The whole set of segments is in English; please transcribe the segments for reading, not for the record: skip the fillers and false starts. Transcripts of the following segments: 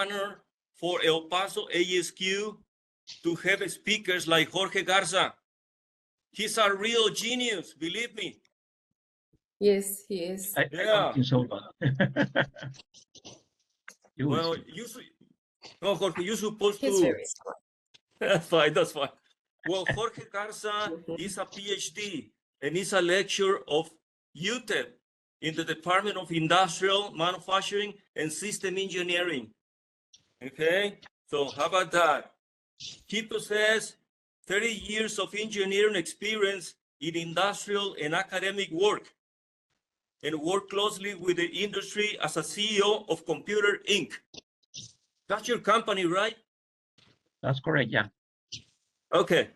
honor for El Paso ASQ to have speakers like Jorge Garza. He's a real genius, believe me. Yes, he is. I don't think so, but you will Well, see. you should. No, Jorge, you're supposed He's to. very smart. That's fine. That's fine. Well, Jorge Garza is a PhD and is a lecturer of UTEP in the Department of Industrial Manufacturing and System Engineering. Okay, so how about that? He possesses 30 years of engineering experience in industrial and academic work and worked closely with the industry as a CEO of Computer Inc. That's your company, right? That's correct, yeah. Okay.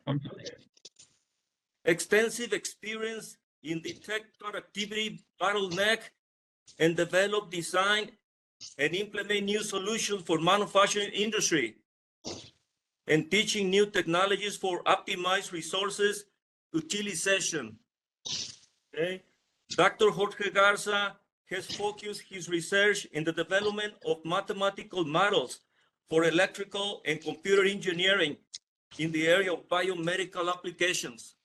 Extensive experience in detect productivity bottleneck and develop, design, and implement new solutions for manufacturing industry and teaching new technologies for optimized resources utilization. Okay. Dr. Jorge Garza has focused his research in the development of mathematical models for electrical and computer engineering in the area of biomedical applications.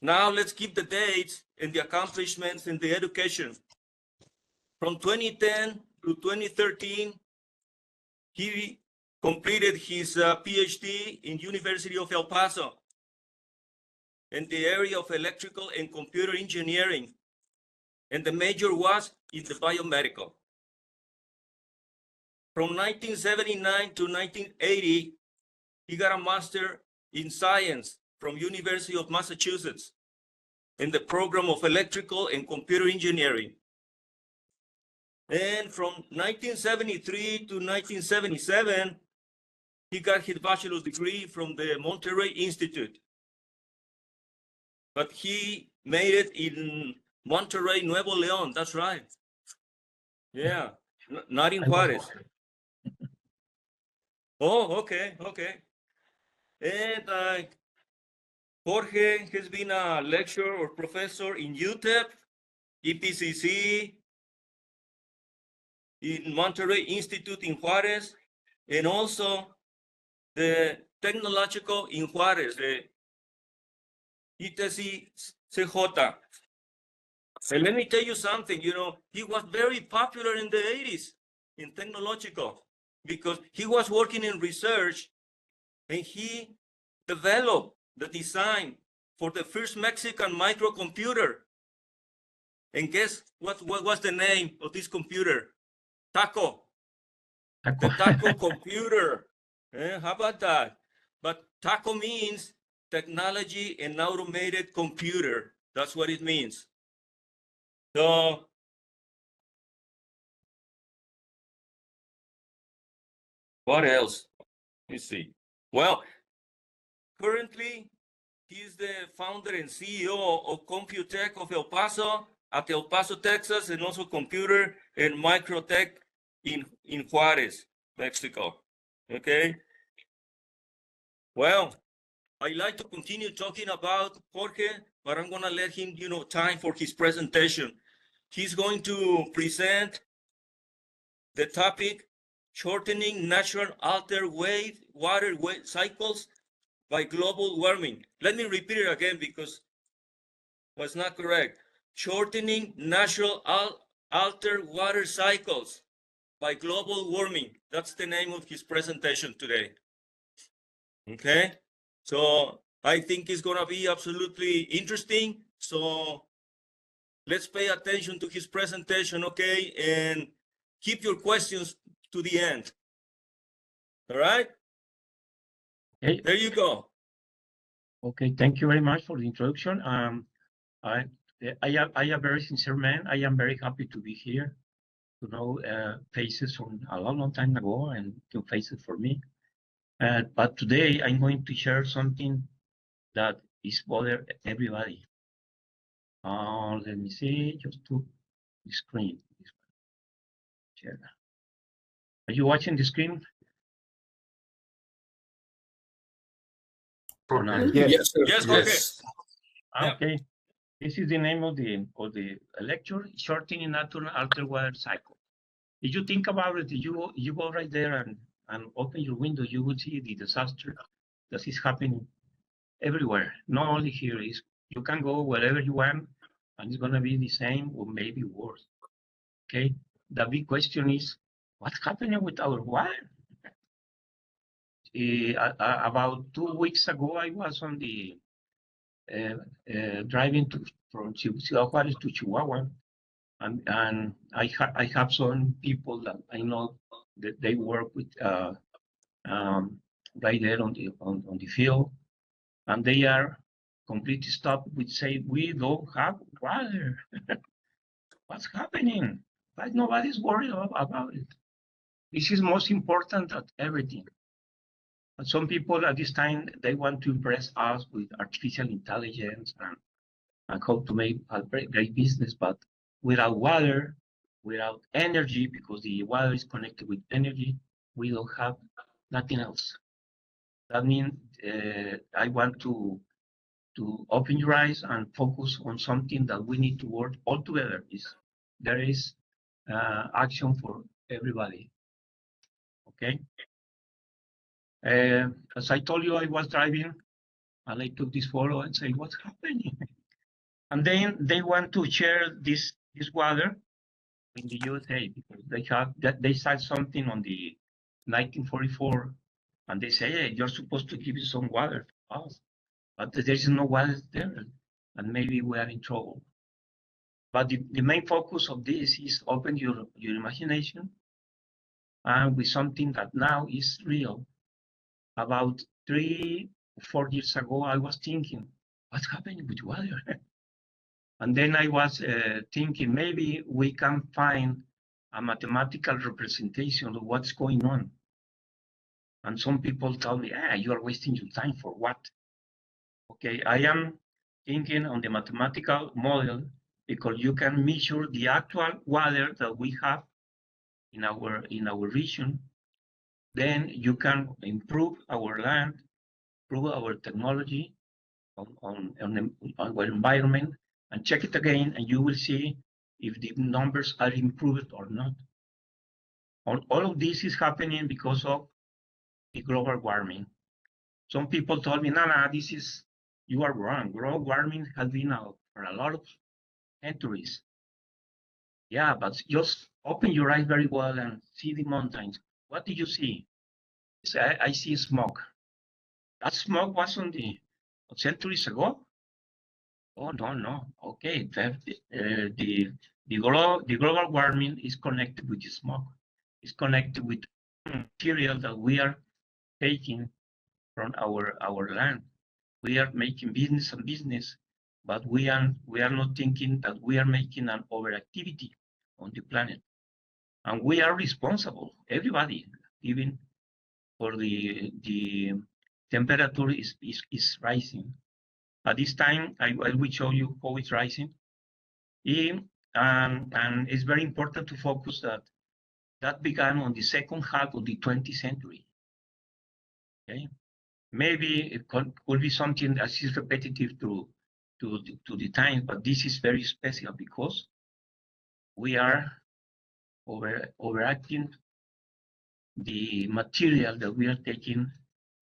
Now let's keep the dates and the accomplishments in the education. From 2010 to 2013, he completed his PhD in University of El Paso in the area of electrical and computer engineering, and the major was in the biomedical. From 1979 to 1980, he got a master in science from University of Massachusetts in the program of electrical and computer engineering. And from 1973 to 1977, he got his bachelor's degree from the Monterrey Institute. But he made it in Monterrey, Nuevo León. That's right. Yeah, not in Juarez. Oh, okay, okay. And Jorge has been a lecturer or professor in UTEP, EPCC, in Monterrey Institute in Juarez, and also the Technological in Juarez, the ITC-CJ. And let me tell you something, you know, he was very popular in the 80s in Technological because he was working in research and he developed the design for the first Mexican microcomputer. And guess what was the name of this computer? Taco. The Taco computer. How about that? But Taco means technology and automated computer. That's what it means. So what else? Let's see. Well, currently, he's the founder and CEO of Computech of El Paso at El Paso, Texas, and also Computer and Microtech in Juarez, Mexico. Okay. Well, I'd like to continue talking about Jorge, but I'm gonna let him, you know, time for his presentation. He's going to present the topic, shortening natural altered water cycles by global warming. Let me repeat it again because it was not correct. Shortening natural altered water cycles by global warming. That's the name of his presentation today. Okay, so I think it's gonna be absolutely interesting. So let's pay attention to his presentation, okay? And keep your questions to the end. All right? Okay. There you go. Okay, thank you very much for the introduction. I am a very sincere man. I am very happy to be here, to know faces from a long time ago and new faces for me. But today I'm going to share something that is bother everybody. Let me see, just to the screen. Share. Are you watching the screen? Yes, sir. Yes, Yes. okay. Okay. This is the name of the lecture, Shortening Natural Altered Water Cycle. If you think about it, you go right there and open your window, you will see the disaster that is happening everywhere. Not only here, is you can go wherever you want, and it's gonna be the same or maybe worse. Okay. The big question is, what's happening with our water? About 2 weeks ago, I was on the driving from Ciudad Juárez to Chihuahua, and I have some people that I know that they work with right there on the field, and they are completely stopped with say we don't have water. What's happening? But nobody's worried about it. This is most important than everything. And some people at this time they want to impress us with artificial intelligence and how to make a great business, but without water, without energy, because the water is connected with energy, we don't have nothing else. That means I want to open your eyes and focus on something that we need to work all together. There is action for everybody. Okay. As I told you, I was driving and I took this photo and say, what's happening? And then they want to share this water in the USA because they said something on the 1944, and they say, hey, you're supposed to give some water to us, but there is no water there, and maybe we are in trouble. But the main focus of this is open your imagination and with something that now is real. About 3 or 4 years ago, I was thinking, what's happening with water? And then I was thinking maybe we can find a mathematical representation of what's going on. And some people tell me, you are wasting your time for what? Okay, I am thinking on the mathematical model because you can measure the actual water that we have in our region. Then you can improve our land, improve our technology on our environment, and check it again, and you will see if the numbers are improved or not. All of this is happening because of the global warming. Some people told me, no, you are wrong. Global warming has been out for a lot of centuries. Yeah, but just open your eyes very well and see the mountains. What do you see? I see smoke. That smoke was on the centuries ago. Oh, no. Okay, the global warming is connected with the smoke. It's connected with material that we are taking from our land. We are making business, but we are not thinking that we are making an overactivity on the planet, and we are responsible. Everybody, even for the temperature is rising. At this time, I will show you how it's rising. And it's very important to focus that began on the second half of the 20th century. Okay, maybe it could be something that is repetitive to the time, but this is very special because we are overacting the material that we are taking,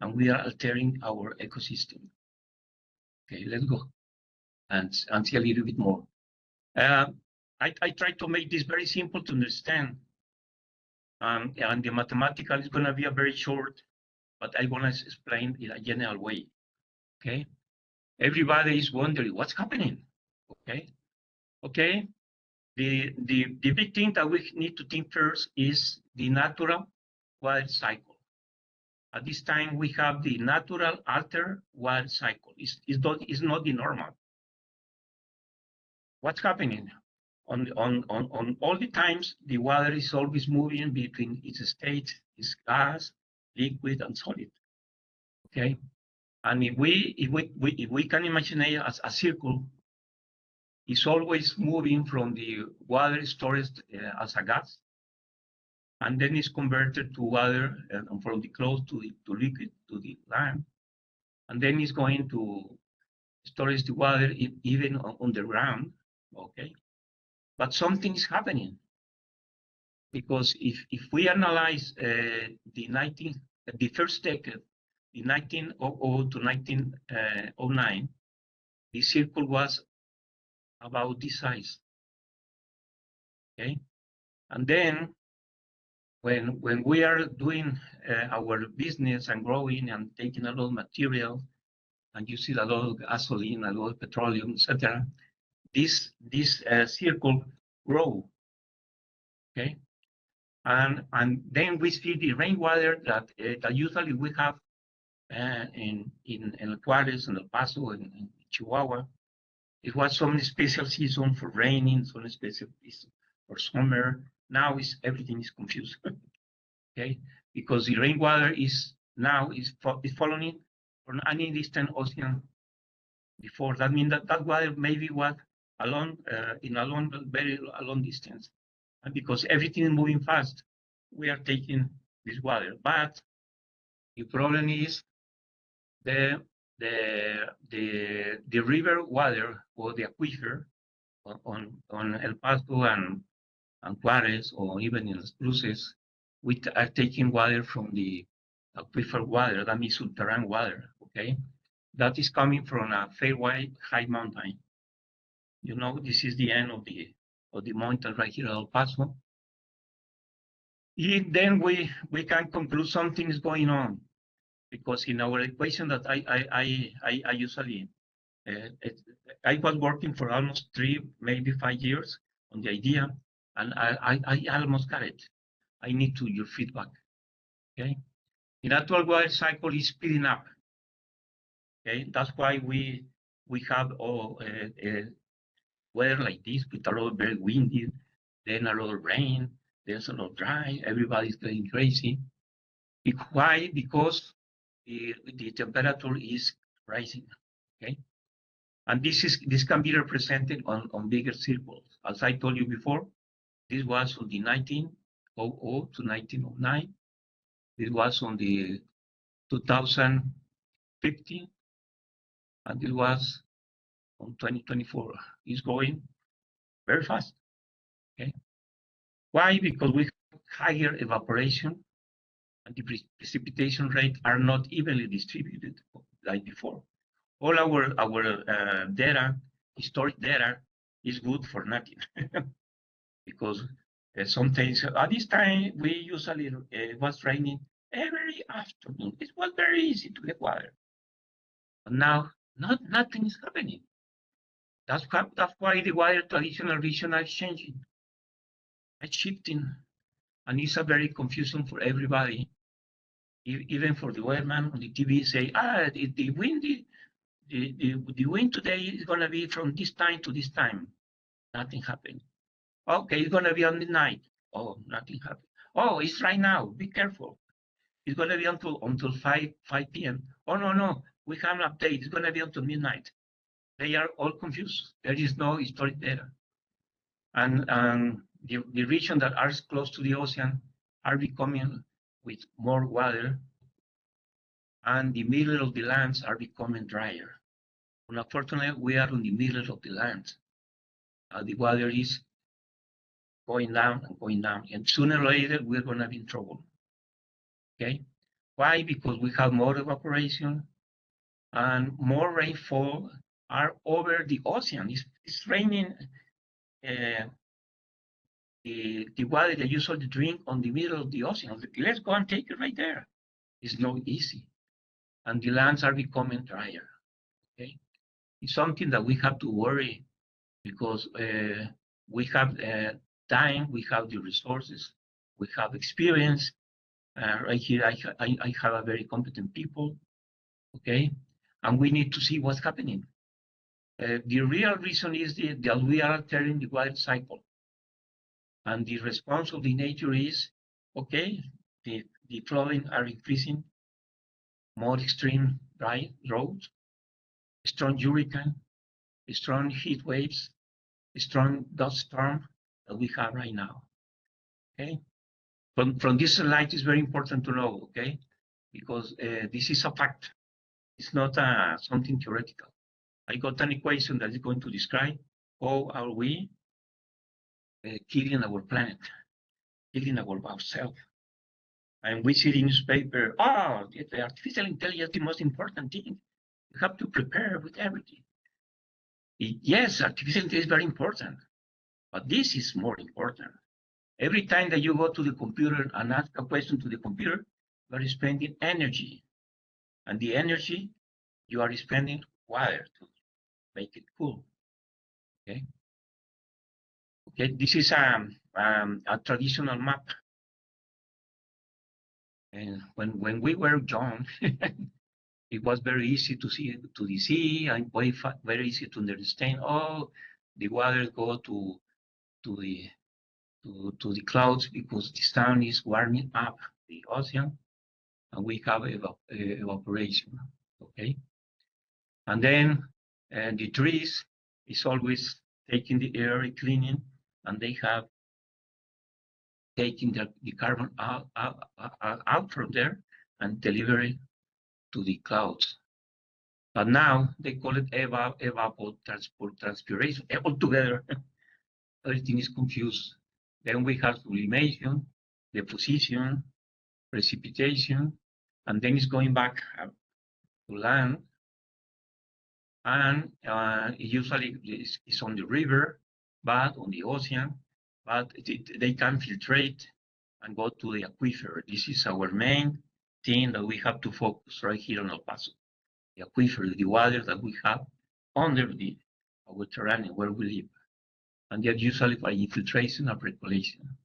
and we are altering our ecosystem. Okay, let's go and see a little bit more. I try to make this very simple to understand. And the mathematical is going to be a very short, but I'm going to explain in a general way. Okay, everybody is wondering what's happening. Okay. The big thing that we need to think first is the natural water cycle. At this time, we have the natural altered water cycle. It's not the normal. What's happening? On all the times, the water is always moving between its states, its gas, liquid, and solid. Okay, and if we can imagine it as a circle, it's always moving from the water storage as a gas, and then it's converted to water from the close to liquid to the land, and then it's going to stores the water even underground, okay? But something is happening, because if we analyze the first decade, in 1900 to 1909, the circle was about this size, okay? And then when we are doing our business and growing and taking a lot of material and using a lot of gasoline, a lot of petroleum, etc., this circle grow, okay? And then we see the rainwater that usually we have in El Juarez and El Paso and in Chihuahua. It was some special season for raining, some special season for summer. Now everything is confused, okay? Because the rainwater is following from any distant ocean before. That means that water maybe was very long distance. And because everything is moving fast, we are taking this water. But the problem is the river water or the aquifer on El Paso and Juarez, or even in Las Cruces, we are taking water from the aquifer water, that means subterranean water, okay? That is coming from a fairway high mountain. You know, this is the end of the mountain right here at El Paso. Then we can conclude something is going on, because in our equation that I usually, I was working for almost 3, maybe 5 years on the idea, and I almost got it. I need your feedback, okay? The natural water cycle is speeding up, okay? That's why we have weather like this, with a lot of very windy, then a lot of rain, there's a lot of dry, everybody's going crazy. Why? Because the temperature is rising, okay? And this can be represented on bigger circles. As I told you before, this was on the 1900 to 1909. This was on the 2015, and it was on 2024. It's going very fast, okay? Why? Because we have higher evaporation, and the precipitation rate are not evenly distributed like before. All our data, historic data, is good for nothing, because sometimes at this time we usually was raining every afternoon. It was very easy to get water, but now nothing is happening. That's why the water traditional region are changing, it's shifting, and it's a very confusing for everybody. Even for the weatherman on the TV say, the wind today is going to be from this time to this time. Nothing happened. Okay, it's going to be on midnight. Oh, nothing happened. Oh, it's right now. Be careful. It's going to be until 5 p.m. Oh, no, we have an update. It's going to be until midnight. They are all confused. There is no historic data. And the region that are close to the ocean are becoming with more water, and the middle of the lands are becoming drier. Unfortunately, we are in the middle of the land. The water is going down and going down, and sooner or later we're going to be in trouble. Okay, why? Because we have more evaporation and more rainfall are over the ocean. It's raining. The water that you usually drink on the middle of the ocean. Let's go and take it right there. It's not easy, and the lands are becoming drier. Okay, it's something that we have to worry, because we have time, we have the resources, we have experience. Right here, I have a very competent people, okay? And we need to see what's happening. The real reason is that we are altering the water cycle. And the response of the nature is, okay, the flooding are increasing, more extreme drought, strong hurricane, strong heat waves, strong dust storm that we have right now, okay? From this slide, is very important to know, okay? Because this is a fact. It's not something theoretical. I got an equation that is going to describe how are we killing our planet, killing ourselves. And we see the newspaper, oh, the artificial intelligence is the most important thing. You have to prepare with everything. Yes, artificial intelligence is very important, but this is more important. Every time that you go to the computer and ask a question to the computer, you are spending energy. And the energy, you are spending water to make it cool. Okay. Okay, this is a traditional map. And when we were young, it was very easy to see to the sea and very easy to understand. Oh, the water go to the to the clouds because the sun is warming up the ocean, and we have evaporation. Okay, and then the trees is always taking the air, cleaning, and they have taking the carbon out from there and deliver it to the clouds. But now they call it evapotranspiration. Altogether, everything is confused. Then we have sublimation, deposition, precipitation, and then it's going back to land. And usually it's on the river, but on the ocean, but they can filtrate and go to the aquifer. This is our main thing that we have to focus right here in El Paso. The aquifer, the water that we have under our terrain where we live. And they're usually by infiltration or percolation.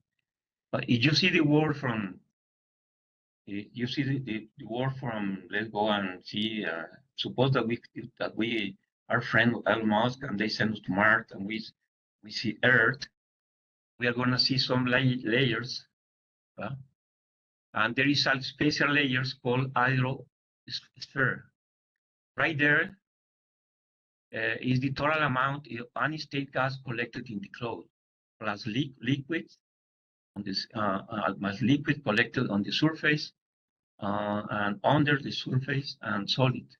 But if you see the word from, let's go and see, suppose that we are friends with Elon Musk and they send us to Mars and we see Earth, we are going to see some layers. And there is a special layers called hydrosphere. Right there is the total amount of unstate gas collected in the cloud, plus liquids on this, plus liquid collected on the surface and under the surface and solid.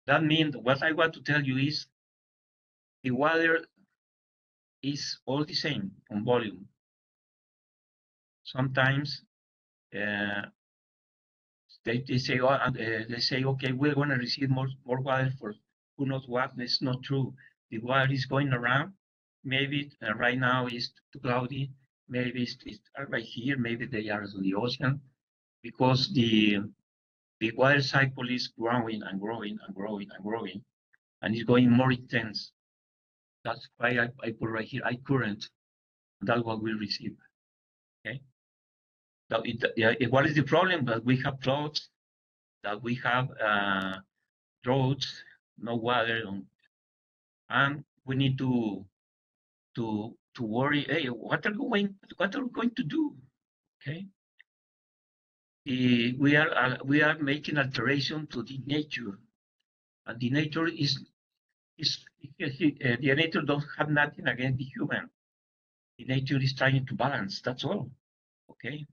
That means what I want to tell you is the water is all the same on volume. Sometimes they say, okay, we're going to receive more water for who knows what. That's not true. The water is going around. Maybe right now it's too cloudy. Maybe it's right here. Maybe they are in the ocean because the water cycle is growing and growing and growing and growing, and it's going more intense. That's why I put right here, I current. That's what we receive. Okay. Now, what is the problem? That we have clouds, that we have roads, no water, and we need to worry. Hey, what are we going to do? Okay. We are making alteration to the nature, and the nature is the nature don't have nothing against the human. The nature is trying to balance. That's all. Okay.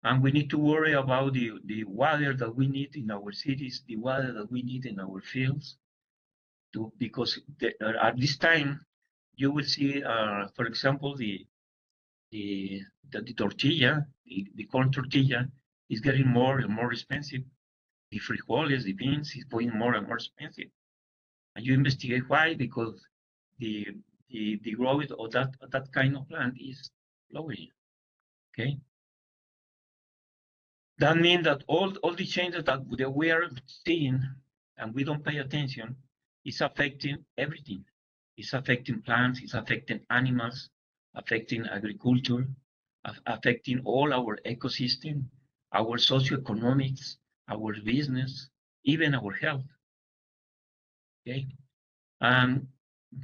And we need to worry about the water that we need in our cities, the water that we need in our fields, because at this time you will see, for example, the tortilla, the corn tortilla, is getting more and more expensive. The frijoles, the beans, is going more and more expensive. And you investigate why? Because the growth of that kind of plant is lowering. Okay. That means that all the changes that we are seeing and we don't pay attention is affecting everything. It's affecting plants, it's affecting animals, affecting agriculture, affecting all our ecosystem, our socioeconomics, our business, even our health. Okay, and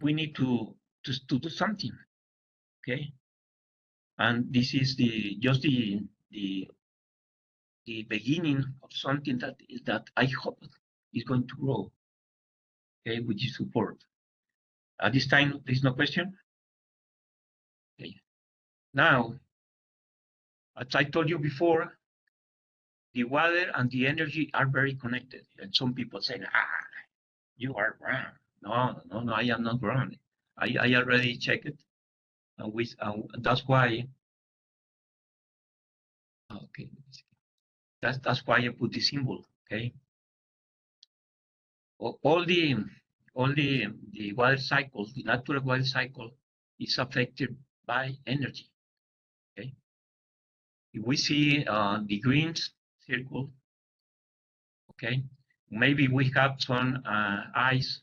we need to do something. Okay, and this is just the beginning of something that I hope is going to grow. Okay, with your support. At this time, there's no question. Okay. Now, as I told you before, the water and the energy are very connected. And some people say, You are wrong. No, I am not wrong. I already checked it, and that's why. Okay, that's why I put the symbol. Okay, all the water cycles, the natural water cycle, is affected by energy. Okay, if we see the green circle, okay, maybe we have some ice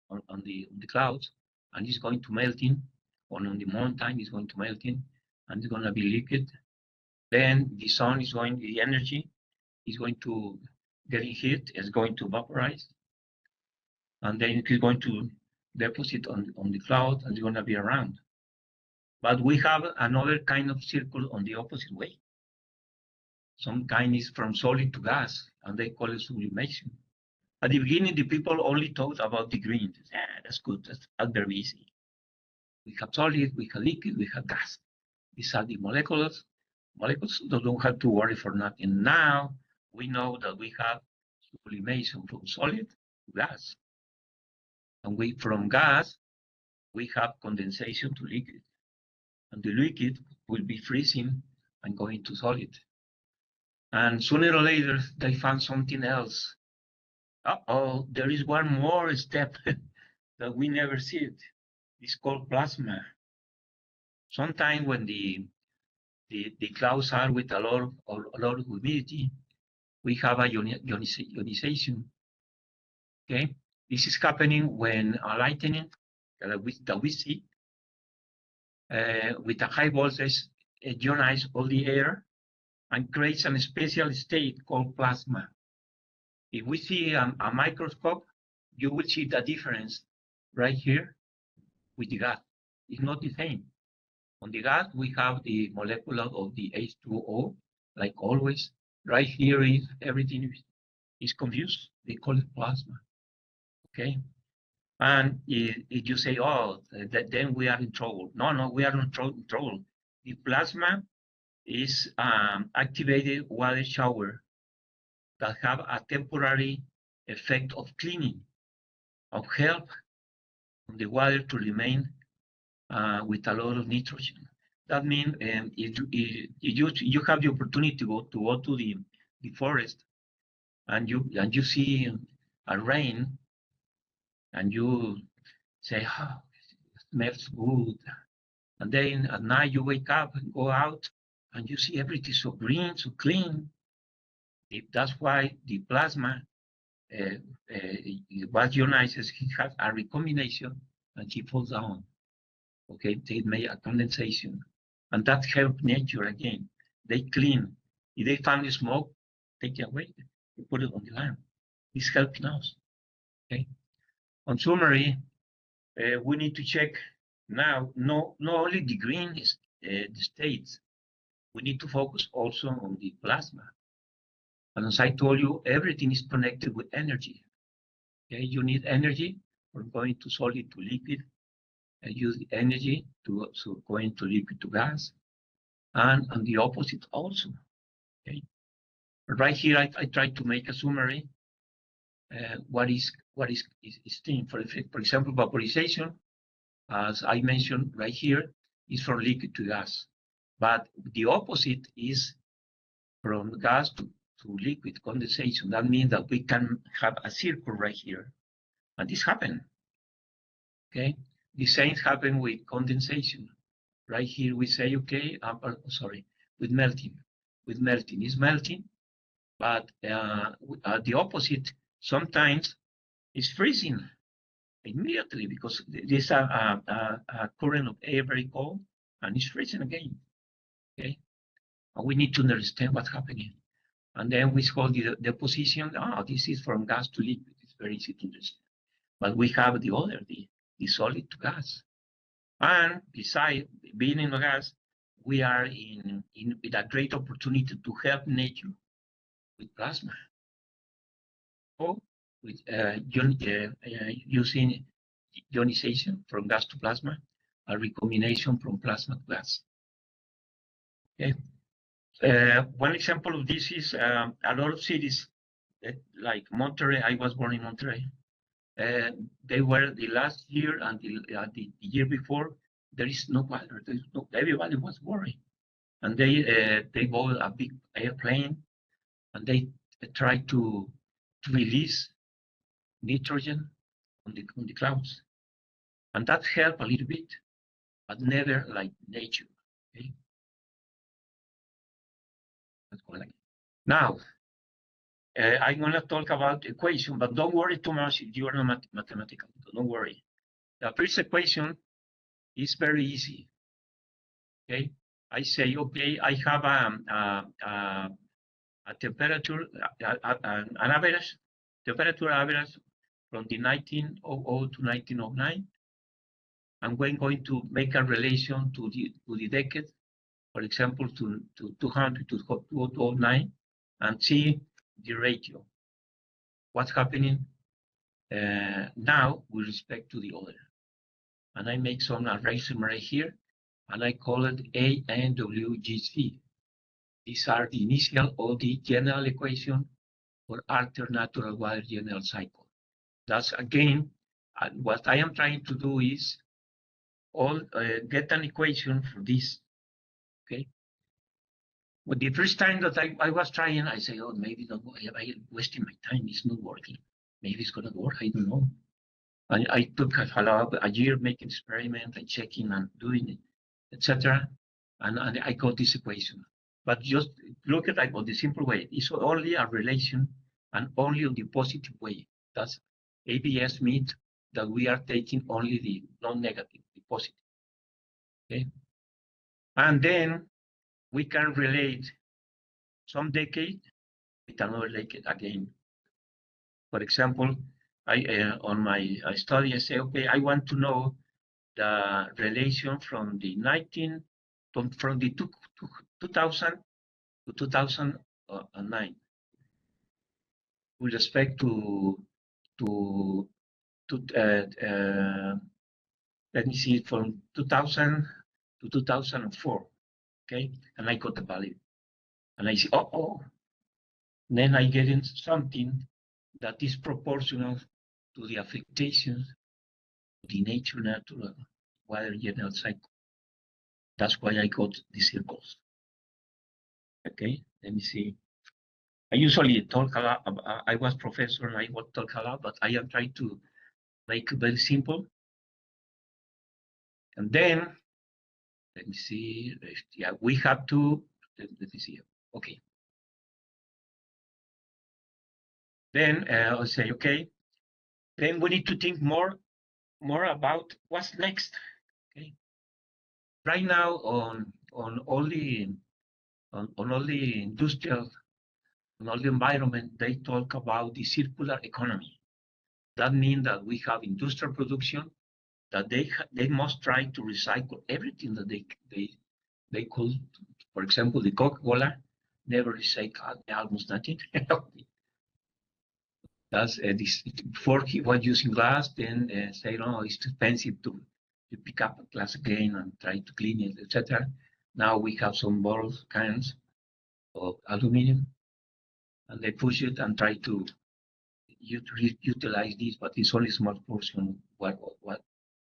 on the clouds, and it's going to melting, or on the mountain it's going to melting, and it's going to be liquid. Then the sun is going, the energy is going to getting heat, is going to vaporize, and then it's going to deposit on the cloud, and it's going to be around. But we have another kind of circle on the opposite way. Some kind is from solid to gas, and they call it sublimation. At the beginning, the people only thought about the green. That's good, that's very easy. We have solid, we have liquid, we have gas. These are the molecules. Molecules don't have to worry for nothing. Now we know that we have sublimation from solid to gas. And from gas, we have condensation to liquid. And the liquid will be freezing and going to solid. And sooner or later, they found something else. Uh-oh, there is one more step that we never see it. It's called plasma. Sometimes when the clouds are with a lot of humidity, we have a ionization. Okay, this is happening when a lightning that we see with a high voltage ionize all the air and creates a special state called plasma. If we see a microscope, you will see the difference right here with the gas. It's not the same. On the gas, we have the molecule of the H2O, like always. Right here is everything is confused. They call it plasma. Okay. And if you say, oh, then we are in trouble. No, we are not in trouble. The plasma is activated water shower that have a temporary effect of cleaning, of help the water to remain with a lot of nitrogen. That means if you have the opportunity to go to the forest and you see a rain and you say, oh, it smells good. And then at night you wake up and go out and you see everything so green, so clean. That's why the plasma was ionizes, he has a recombination and he falls down. Okay, they made a condensation. And that helped nature again. They clean. If they find smoke, take it away. They put it on the land. This helps us. Okay. On summary, we need to check now not only the green the states. We need to focus also on the plasma. And as I told you, everything is connected with energy. Okay, you need energy from going to solid to liquid, and use the energy to going to liquid to gas, and the opposite also. Okay, but right here I try to make a summary. What is thing for example, vaporization, as I mentioned right here, is from liquid to gas, but the opposite is from gas to liquid condensation. That means that we can have a circle right here, and this happened. Okay, the same happen with condensation. Right here we say, okay, sorry, with melting. With melting is melting, but the opposite sometimes is freezing immediately because there's a current of air very cold and it's freezing again. Okay, and we need to understand what's happening. And then we call the deposition. Oh, this is from gas to liquid. It's very easy to understand. But we have the other, the solid to gas. And besides being in the gas, we are with a great opportunity to help nature with plasma. Or with using ionization from gas to plasma, a recombination from plasma to gas. Okay. One example of this is a lot of cities like Monterrey. I was born in Monterrey. they were the last year and the year before. There is no water. Everybody was worried, and they bought a big airplane, and they tried to release nitrogen on the clouds, and that helped a little bit, but never like nature. Okay? That's what now, I'm going to talk about equation, but don't worry too much if you are not mathematical. Don't worry. The first equation is very easy. Okay, I say, okay, I have a temperature, an average temperature average from the 1900 to 1909. And we're going to make a relation to the decade, for example, to 200 to 2009, and see the ratio. What's happening now with respect to the other. And I make some arrangement right here, and I call it A and WGC. These are the initial or the general equation for alter natural water general cycle. That's again, what I am trying to do is get an equation for this. Okay. Well, the first time that I was trying, I say, oh, maybe not. I wasting my time. It's not working. Maybe it's gonna work. I don't know. And I took a year making experiment and checking and doing it, etc. And I got this equation. But just look at it on the simple way. It's only a relation and only on the positive way. That's ABS means that we are taking only the non-negative, the positive. Okay. And then we can relate some decade with another decade again. For example, on my study, I say, okay, I want to know the relation from the 2000 to 2009 with respect to let me see, from 2000 to 2004. Okay, and I got the value, and I say, then I get in something that is proportional to the affectation of the natural water general cycle. That's why I got the circles. Okay, let me see. I usually talk a lot. I was professor and I would talk a lot, but I am trying to make it very simple. And then, let me see. Yeah, we have to, let me see. Okay. Then I'll say, okay, then we need to think more about what's next. Okay. Right now on all the industrial, on all the environment, they talk about the circular economy. That means that we have industrial production that they must try to recycle everything that they could. For example, the Coca-Cola never recycled almost nothing. That's this, before he was using glass, then say, no, it's too expensive to pick up a glass again and try to clean it, etc. Now we have some bottles, cans of aluminum, and they push it and try to utilize this, but it's only a small portion of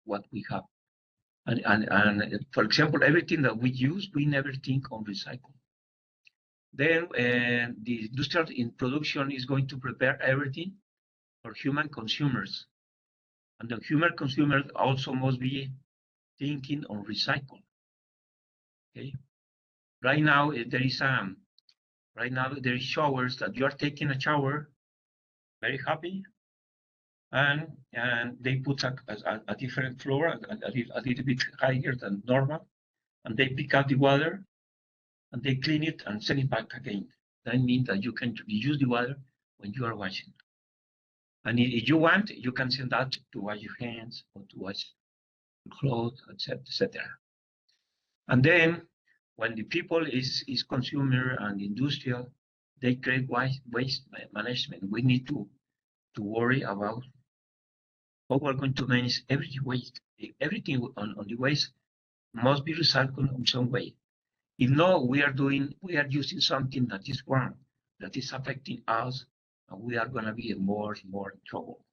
what we have. And for example, everything that we use, we never think on recycle. Then the industrial in production is going to prepare everything for human consumers. And the human consumers also must be thinking on recycle. Okay. Right now there is showers that you are taking a shower, very happy, and they put a different floor, a little bit higher than normal, and they pick up the water and they clean it and send it back again. That means that you can use the water when you are washing. And if you want, you can send that to wash your hands or to wash your clothes, etc. And then when the people is consumer and industrial, they create waste management. We need to worry about how we're going to manage every waste. Everything on the waste must be recycled in some way. If not, we are using something that is wrong, that is affecting us, and we are going to be more in trouble.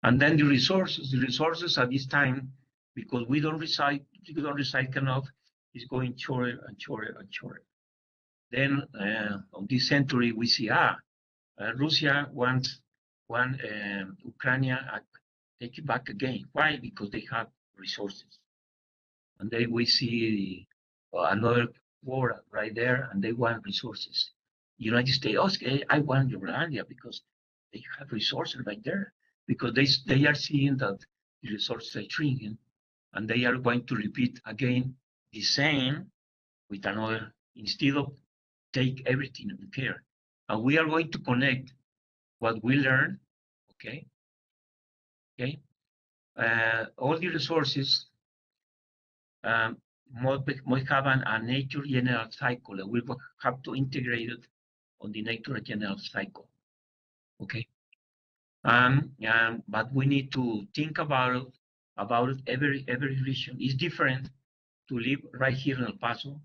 And then the resources at this time, because we don't recycle enough, is going shorter and shorter and shorter. Then on this century, we see, Russia wants Ukraine take it back again. Why? Because they have resources. And then we see another war right there, and they want resources. United States, okay, I want Groenlandia because they have resources right there, because they are seeing that the resources are shrinking, and they are going to repeat again the same with another, instead of take everything and care. And we are going to connect what we learn, okay? Okay, all the resources must have a nature general cycle, and we will have to integrate it on the nature general cycle, okay? But we need to think about it. Every region is different. To live right here in El Paso,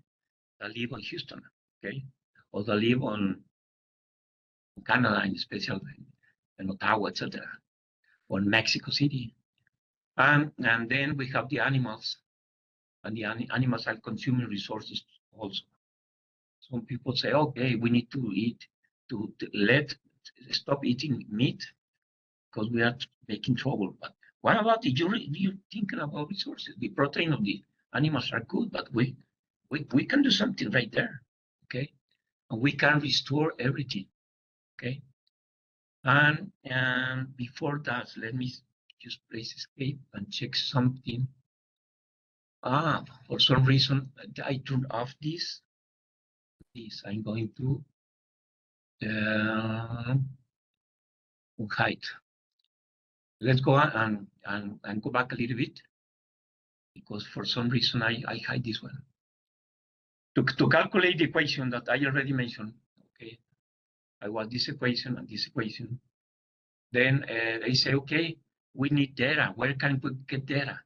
that live on Houston, okay? Or that live on Canada, in special, in Ottawa, etc., or Mexico City. And then we have the animals, and the animals are consuming resources also. Some people say, okay, we need to eat, to stop eating meat because we are making trouble. But what about the you're thinking about resources? The protein of the animals are good, but we can do something right there, okay? And we can restore everything, okay? And before that, let me just press escape and check something. For some reason, I turned off this. I'm going to hide. Let's go and go back a little bit, because for some reason I hide this one. To calculate the equation that I already mentioned, okay, I want this equation and this equation. Then they say, okay, we need data. Where can we get data?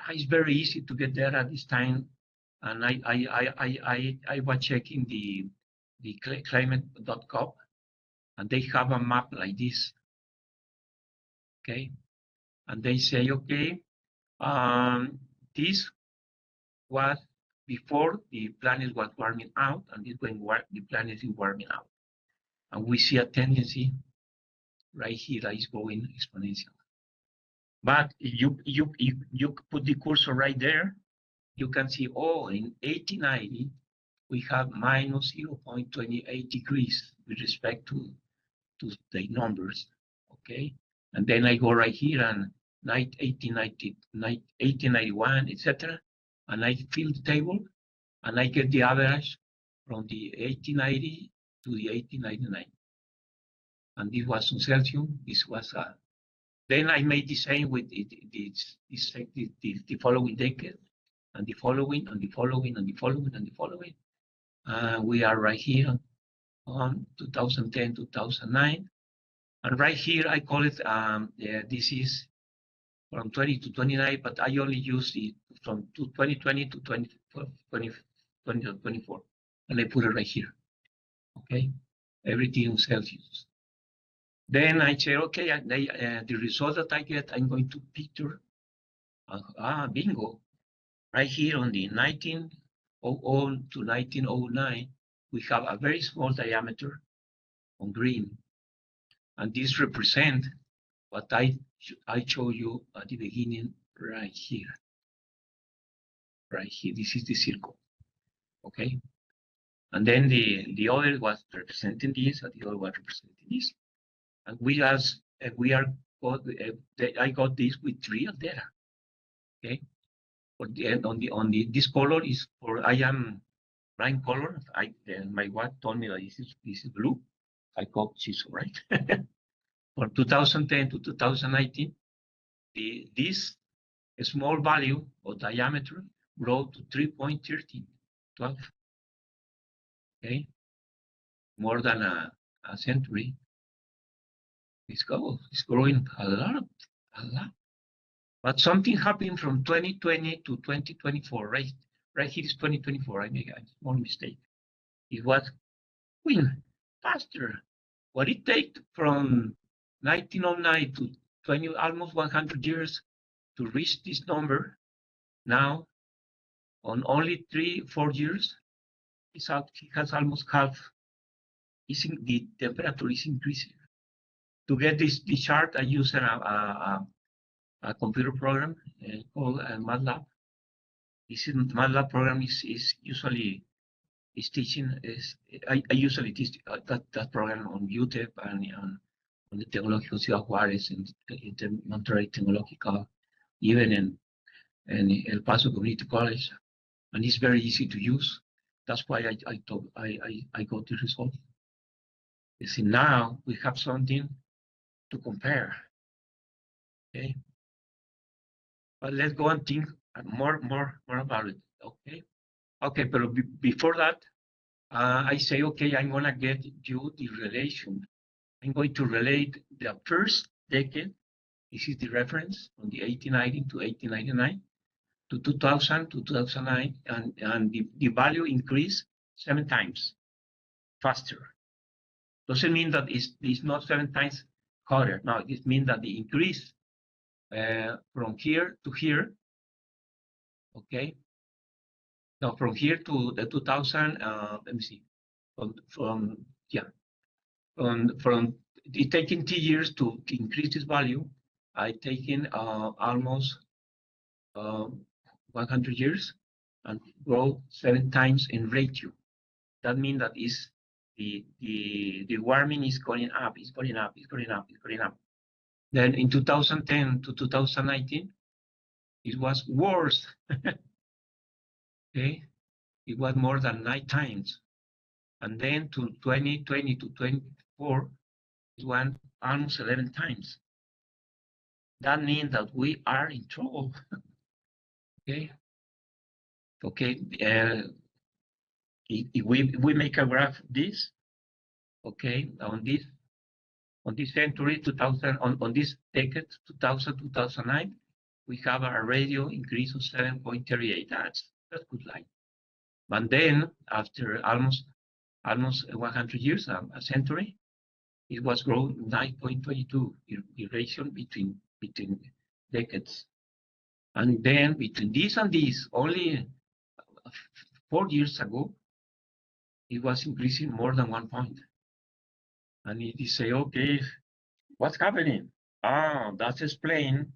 It's very easy to get data this time. And I was checking the climate.gov, and they have a map like this, okay? And they say, okay, this was before the planet was warming out, and this when the planet is warming out. And we see a tendency right here that is going exponential. But if you put the cursor right there, you can see, oh, in 1890, we have minus 0.28 degrees with respect to the numbers, okay? And then I go right here and 1890, 1891, etc. And I fill the table, and I get the average from the 1890 to the 1899. And this was on Celsius. This was then I made the same with the following decade, and the following, and the following, and the following, and the following. We are right here on 2010, 2009. And right here, I call it, this is from 20 to 29, but I only use it from 2020 to 2024. And I put it right here, okay? Everything in Celsius. Then I say, okay, the result that I get, I'm going to picture, bingo. Right here on the 1900 to 1909, we have a very small diameter on green. And this represents what I showed you at the beginning right here. Right here, this is the circle, okay? And then the other was representing this, and the other was representing this. And I got this with real data, okay? For the end, on the this color is for, I am bright color. My wife told me that this is blue. I got she's right. For 2010 to 2019, this small value of diameter grew to 3.1312. Okay, more than a century. It's growing a lot. But something happened from 2020 to 2024, right? Right here is 2024. I made a small mistake. It was faster. What it takes from 1909 to almost 100 years to reach this number. Now, on only 3-4 years, it has almost half. The temperature is increasing. To get this chart, I use a computer program called MATLAB. This MATLAB program is usually teaching. I usually teach that program on UTEP and on the Tecnológico Ciudad Juárez and in Monterrey Tecnológico, even in El Paso Community College, and it's very easy to use. That's why I got the result. You see, now we have something to compare. Okay, but let's go and think more about it. Okay, but before that, I say, okay, I'm gonna get you the relation. I'm going to relate the first decade. This is the reference from the 1890 to 1899 to 2000 to 2009, and the value increased 7 times faster. Doesn't mean that it's not 7 times hotter. No, it means that the increase from here to here, okay? Now from here to the 2000, let me see, from it taking 2 years to increase this value, I taken almost 100 years and grow 7 times in ratio. That means that is the warming is going up, it's going up, it's going up, it's going up. Then in 2010 to 2019, it was worse. Okay, it was more than 9 times. And then to 2020 to 24, it went almost 11 times. That means that we are in trouble. Okay. Okay. If we make a graph of this, okay, on this century, 2000, on this decade, 2000, 2009, we have a radio increase of 7.38. That's good line. But then after almost 100 years, a century, it was grown 9.22, the ratio between decades. And then between this and this, only 4 years ago, it was increasing more than 1 point. And it is say, okay, what's happening? That's explained,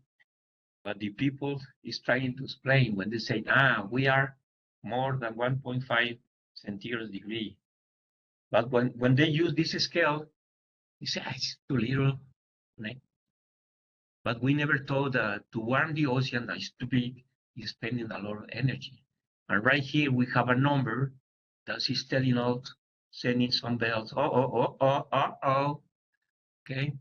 but the people is trying to explain when they say, we are more than 1.5 centigrade degree. But when they use this scale, they say, it's too little. Right? But we never thought that to warm the ocean that is too big is spending a lot of energy. And right here we have a number that is telling us, sending some bells. Okay.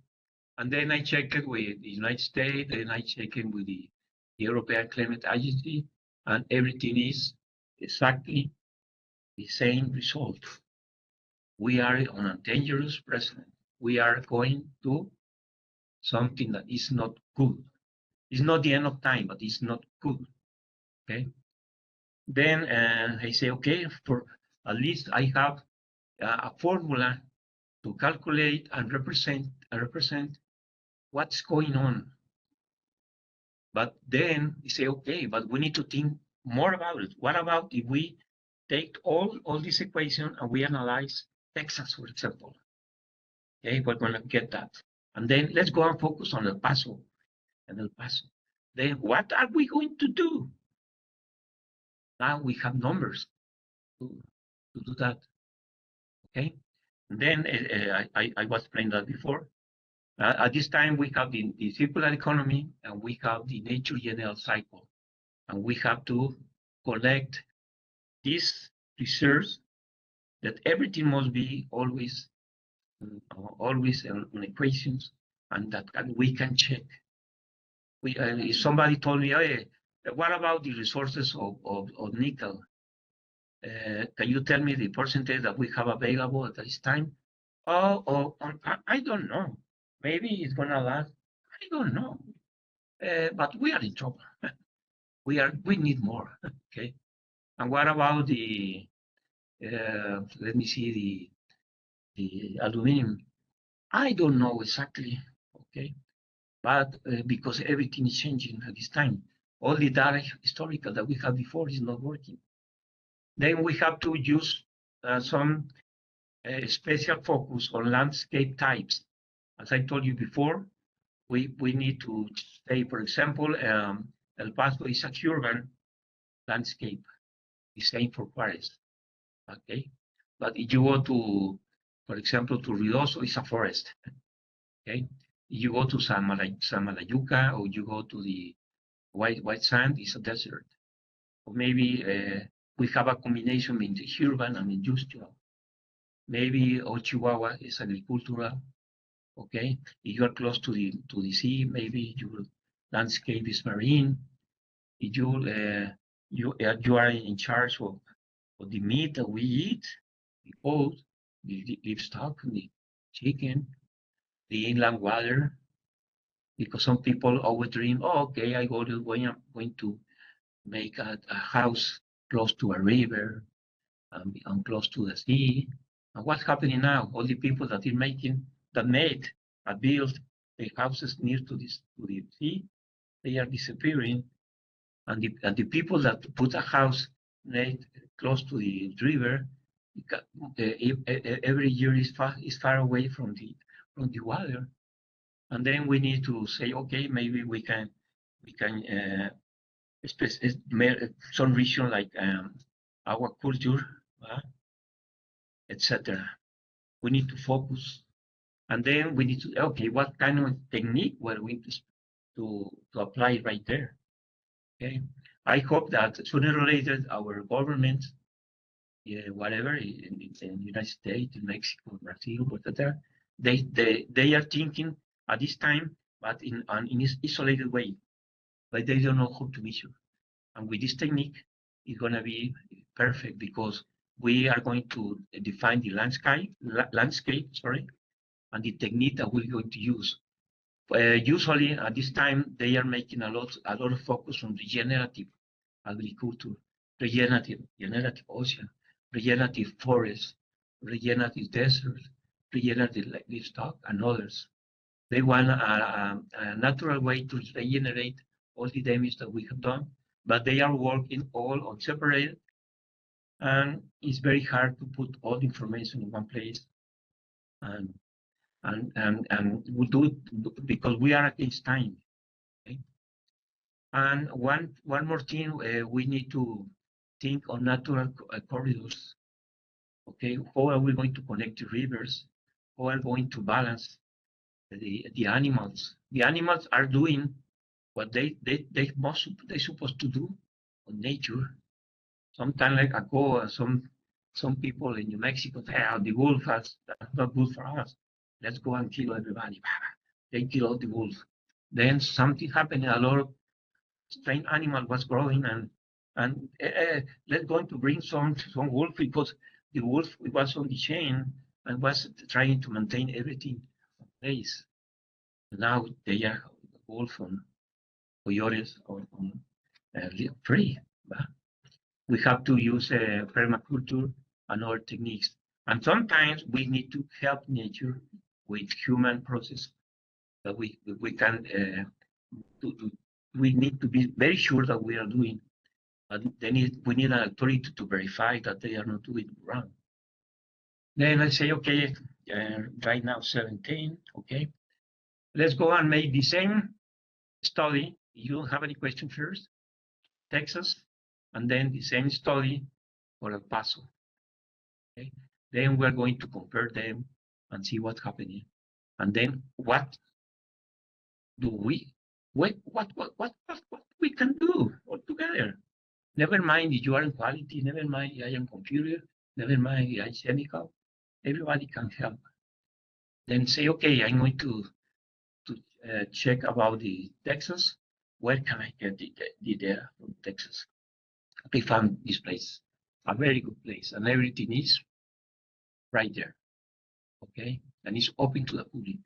And then I check it with the United States, then I check it with the European Climate Agency, and everything is exactly the same result. We are on a dangerous precedent. We are going to something that is not good. It's not the end of time, but it's not good. Okay. Then I say, okay, for at least I have a formula to calculate and represent what's going on. But then you say, okay, but we need to think more about it. What about if we take all this equation and we analyze Texas, for example? Okay, we're going to get that. And then let's go and focus on El Paso and El Paso. Then what are we going to do? Now we have numbers to do that. Okay, and then I was explaining that before. At this time, we have the circular economy and we have the nature general cycle. And we have to collect these reserves that everything must be always on equations, and that we can check. If somebody told me, hey, what about the resources of nickel? Can you tell me the percentage that we have available at this time? I don't know. Maybe it's gonna last. I don't know. But we are in trouble. We need more. Okay. And what about the? Let me see the aluminum. I don't know exactly. Okay. but because everything is changing at this time, all the data historical that we had before is not working. Then we have to use some special focus on landscape types. As I told you before, we need to say, for example, El Paso is a urban landscape, the same for Juarez, okay? But if you go to, for example, to Ruidoso, it's a forest, okay? If you go to San Malayuca, or you go to the White Sand, it's a desert. Or maybe we have a combination between the urban and industrial. Maybe Chihuahua is agricultural, okay? If you are close to the sea, maybe your landscape is marine. If you are in charge of the meat that we eat, the goat, the livestock, the chicken, the inland water, because some people always dream, oh, okay, I'm going to make a house close to a river and close to the sea. And what's happening now? All the people that built the houses near to the sea, they are disappearing. And the people that put a house close to the river, every year is far away from the water. And then we need to say, okay, maybe we can some region like our culture, etc. We need to focus, and then we need to okay, what kind of technique we're going to apply right there. Okay, I hope that sooner or later our government, whatever in the United States, in Mexico, Brazil, whatever, they are thinking at this time, but in an isolated way, but they don't know how to measure. And with this technique, it's going to be perfect because we are going to define the landscape, sorry, and the technique that we're going to use. Usually at this time, they are making a lot of focus on regenerative agriculture, regenerative ocean, regenerative forests, regenerative deserts, regenerative livestock, and others. They want a natural way to regenerate all the damage that we have done, but they are working all on separate, and it's very hard to put all the information in one place. And we do it because we are against time. Okay? And one more thing, we need to think on natural corridors. Okay, how are we going to connect the rivers? How are we going to balance the animals? The animals are doing what they supposed to do on nature. Some time like ago, some people in New Mexico say, oh, the wolf that's not good for us. Let's go and kill everybody. They kill all the wolves. Then something happened. A lot of strange animal was growing, and let's going to bring some wolf because the wolf was on the chain and was trying to maintain everything in place. Now they are wolf on coyotes on free. We have to use permaculture and other techniques. And sometimes we need to help nature with human process that we can we need to be very sure that we are doing. But then we need an authority to verify that they are not doing it wrong. Then let's say, okay, right now 17, okay. Let's go and make the same study. You don't have any question first, Texas, and then the same study for El Paso. Okay, then we're going to compare them and see what's happening, and then what we can do all together. Never mind if you are in quality, never mind if I am computer, never mind if I am chemical. Everybody can help. Then say, okay, I'm going to check about the Texas. Where can I get the data from Texas? I found this place, a very good place, and everything is right there. Okay, and it's open to the public.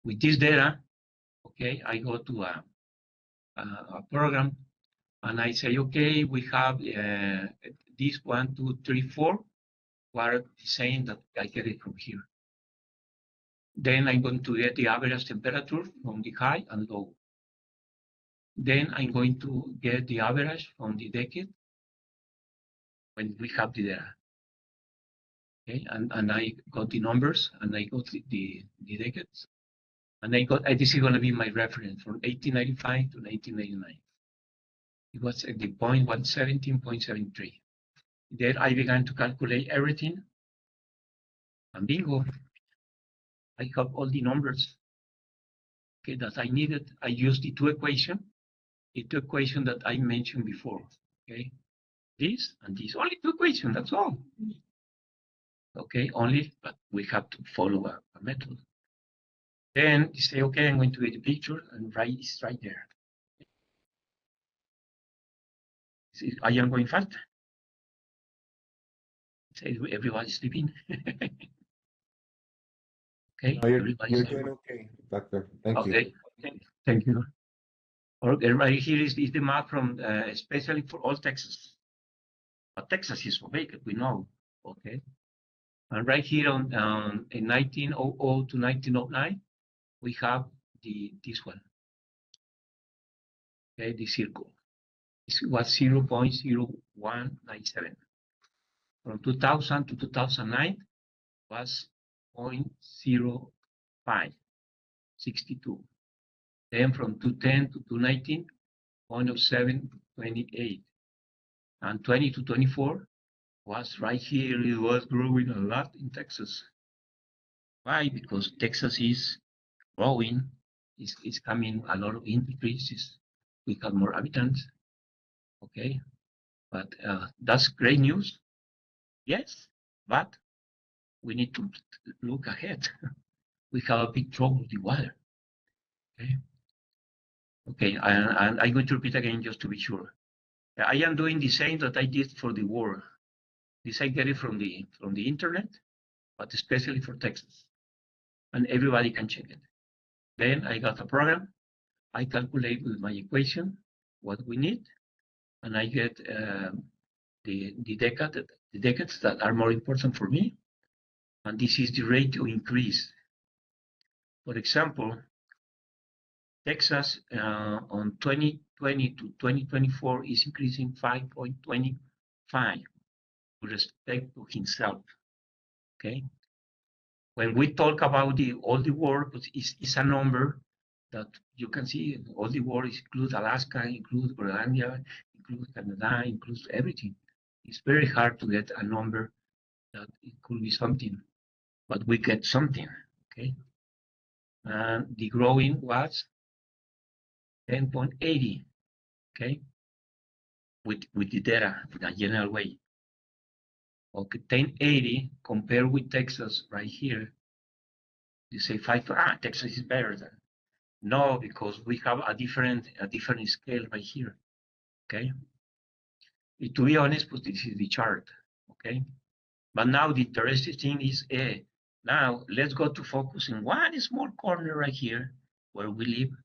With this data, okay, I go to a program and I say, okay, we have this 1, 2, 3, 4. What are saying that I get it from here? Then I'm going to get the average temperature from the high and low. Then I'm going to get the average from the decade when we have the data. Okay, and I got the numbers and I got the decades. And this is going to be my reference from 1895 to 1999. It was at the point 117.73. Then I began to calculate everything. And bingo, I have all the numbers, okay, that I needed. I used the two equations that I mentioned before. Okay, this and this, only two equations, that's all. Okay, only, but we have to follow a method. Then you say, okay, I'm going to get the picture and it's right there. See, I am going fast. Say everybody's sleeping. Okay, No, you're everybody's doing okay, Doctor. Thank you. okay. Thank you. Okay, right here is the map from especially for all Texas. But Texas is so big, we know. Okay, and right here on in 1900 to 1909, we have this one. Okay, the circle. This was 0.0197. From 2000 to 2009 was 0.0562. Then from 2010 to 2019, 0.0728. And 20 to 24 was right here. It was growing a lot in Texas. Why? Because Texas is growing. It's coming a lot of increases. We have more habitants. Okay, but that's great news. Yes, but we need to look ahead. We have a big trouble with the water. Okay. Okay, and I'm going to repeat again just to be sure. I am doing the same that I did for the war. This I get it from the internet, but especially for Texas. And everybody can check it. Then I got a program. I calculate with my equation what we need, and I get the decades that are more important for me. And this is the rate of increase. For example, Texas on 2020 to 2024 is increasing 5.25 with respect to himself. Okay. When we talk about all the world, it's a number that you can see. All the world includes Alaska, includes Groenlandia, includes Canada, includes everything. It's very hard to get a number that it could be something, but we get something. Okay. And the growing was 10.80. Okay. With the data in a general way. Okay, 1080 compared with Texas right here. You say Texas is better than. No, because we have a different scale right here. Okay. To be honest, but this is the chart. Okay. But now the interesting thing is, now let's go to focus in one small corner right here where we live,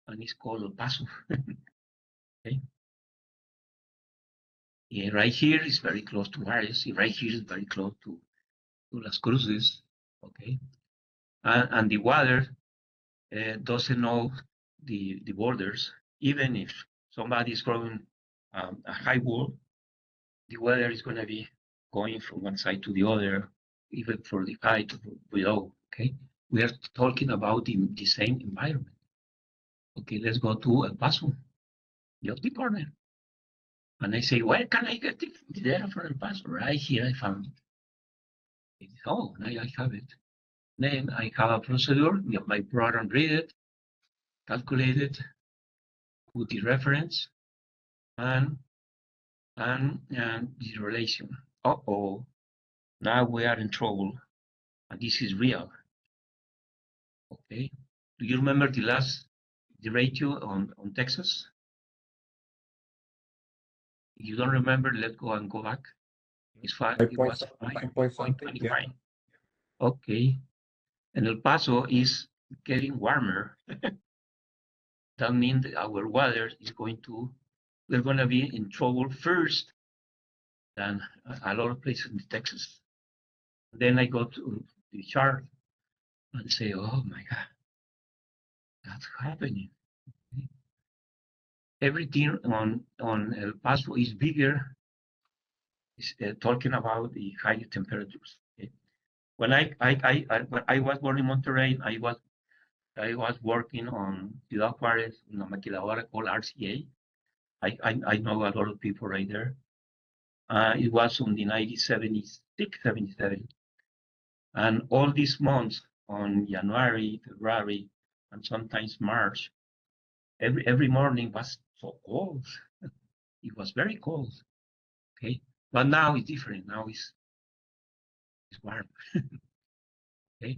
and it's called El Paso. Okay. Yeah, right here is very close to Juarez. Right here is very close to Las Cruces. Okay. And the water doesn't know the borders. Even if somebody is growing a high wall, the weather is going to be going from one side to the other, even for the high to below. Okay, we are talking about the same environment. Okay, let's go to El Paso, the corner. And I say, where can I get the data for El Paso? Right here, I found it. Oh, now I have it. Then I have a procedure. My program read it, calculate it, put the reference, and the relation. Uh-oh, now we are in trouble, and this is real. Okay, do you remember the ratio on Texas? If you don't remember, let's go back. It's 5. It was 5.25. Yeah. Okay, and El Paso is getting warmer. That means that our water is we're going to be in trouble first than a lot of places in Texas. Then I go to the chart, and say, oh my God, that's happening. Everything on El Paso is bigger. It's, talking about the higher temperatures. Okay? When when I was born in Monterrey, I was working on Ciudad Juárez, in a maquiladora called RCA. I know a lot of people right there. It was on the 1976, 77. And all these months on January, February, and sometimes March, every morning was so cold. It was very cold. Okay. But now it's different. Now it's warm. Okay.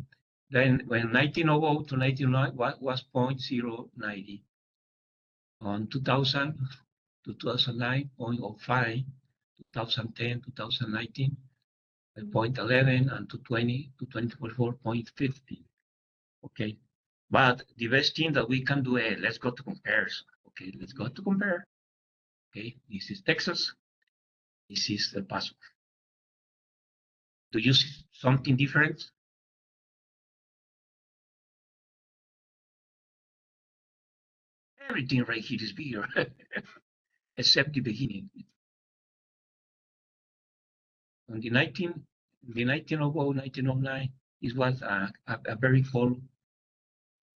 Then when 1900 to 1909 was 0.090. On 2000 to 2009, 0.05, 2010, 2019, 0.11, and to 2024, 0.15. Okay. But the best thing that we can do is let's go to comparison. Okay, let's go to compare. Okay, this is Texas. This is El Paso. Do you see something different? Everything right here is bigger, except the beginning. On the 1900, 1909, it was a very cold.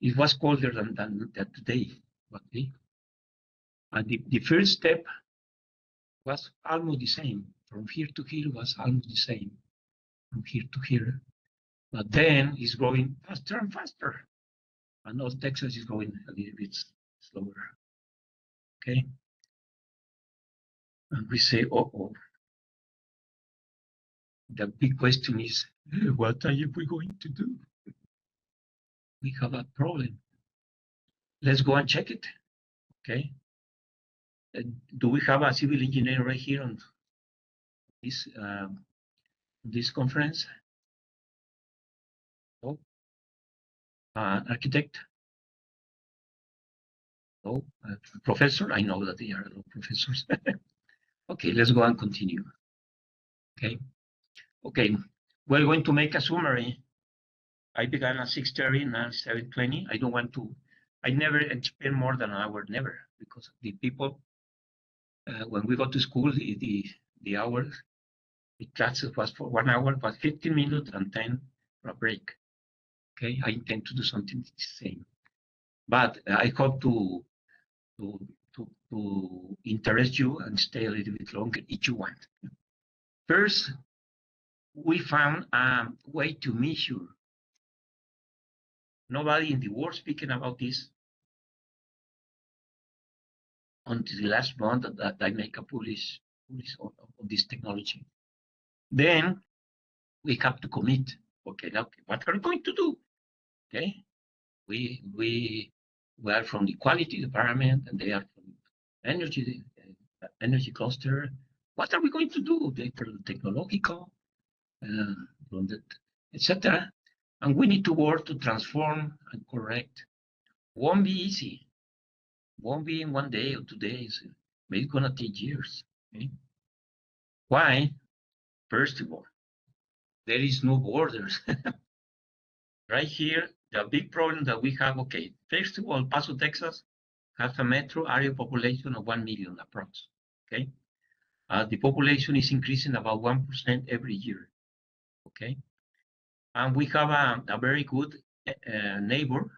It was colder than today. Okay? And the first step was almost the same. From here to here was almost the same. From here to here. But then it's growing faster and faster. And North Texas is going a little bit slower. Okay? And we say, uh-oh. The big question is, what are we going to do? We have a problem. Let's go and check it. Okay? Do we have a civil engineer right here on this conference? No. Architect? No. Professor? I know that they are professors. Okay, let's go and continue. Okay. Okay, we're going to make a summary. I began at 6:30, now 7:20. I don't want to, I never spend more than an hour, never, because the people, when we go to school, the hours, the classes was for 1 hour, but 15 minutes and 10 for a break. Okay, I intend to do something the same. But I hope to interest you and stay a little bit longer if you want. First, we found a way to measure. Nobody in the world speaking about this until the last month that I make a publish on this technology. Then we have to commit. Okay, what are we going to do? Okay, we are from the quality department and they are from energy cluster. What are we going to do? They for the technological, from the etc. And we need to work to transform and correct. Won't be easy. Won't be in 1 day or 2 days. Maybe it's gonna take years. Okay? Why? First of all, there is no borders. Right here, the big problem that we have, okay, first of all, Paso, Texas has a metro area population of 1 million approx. Okay? The population is increasing about 1% every year. Okay? And we have a very good neighbor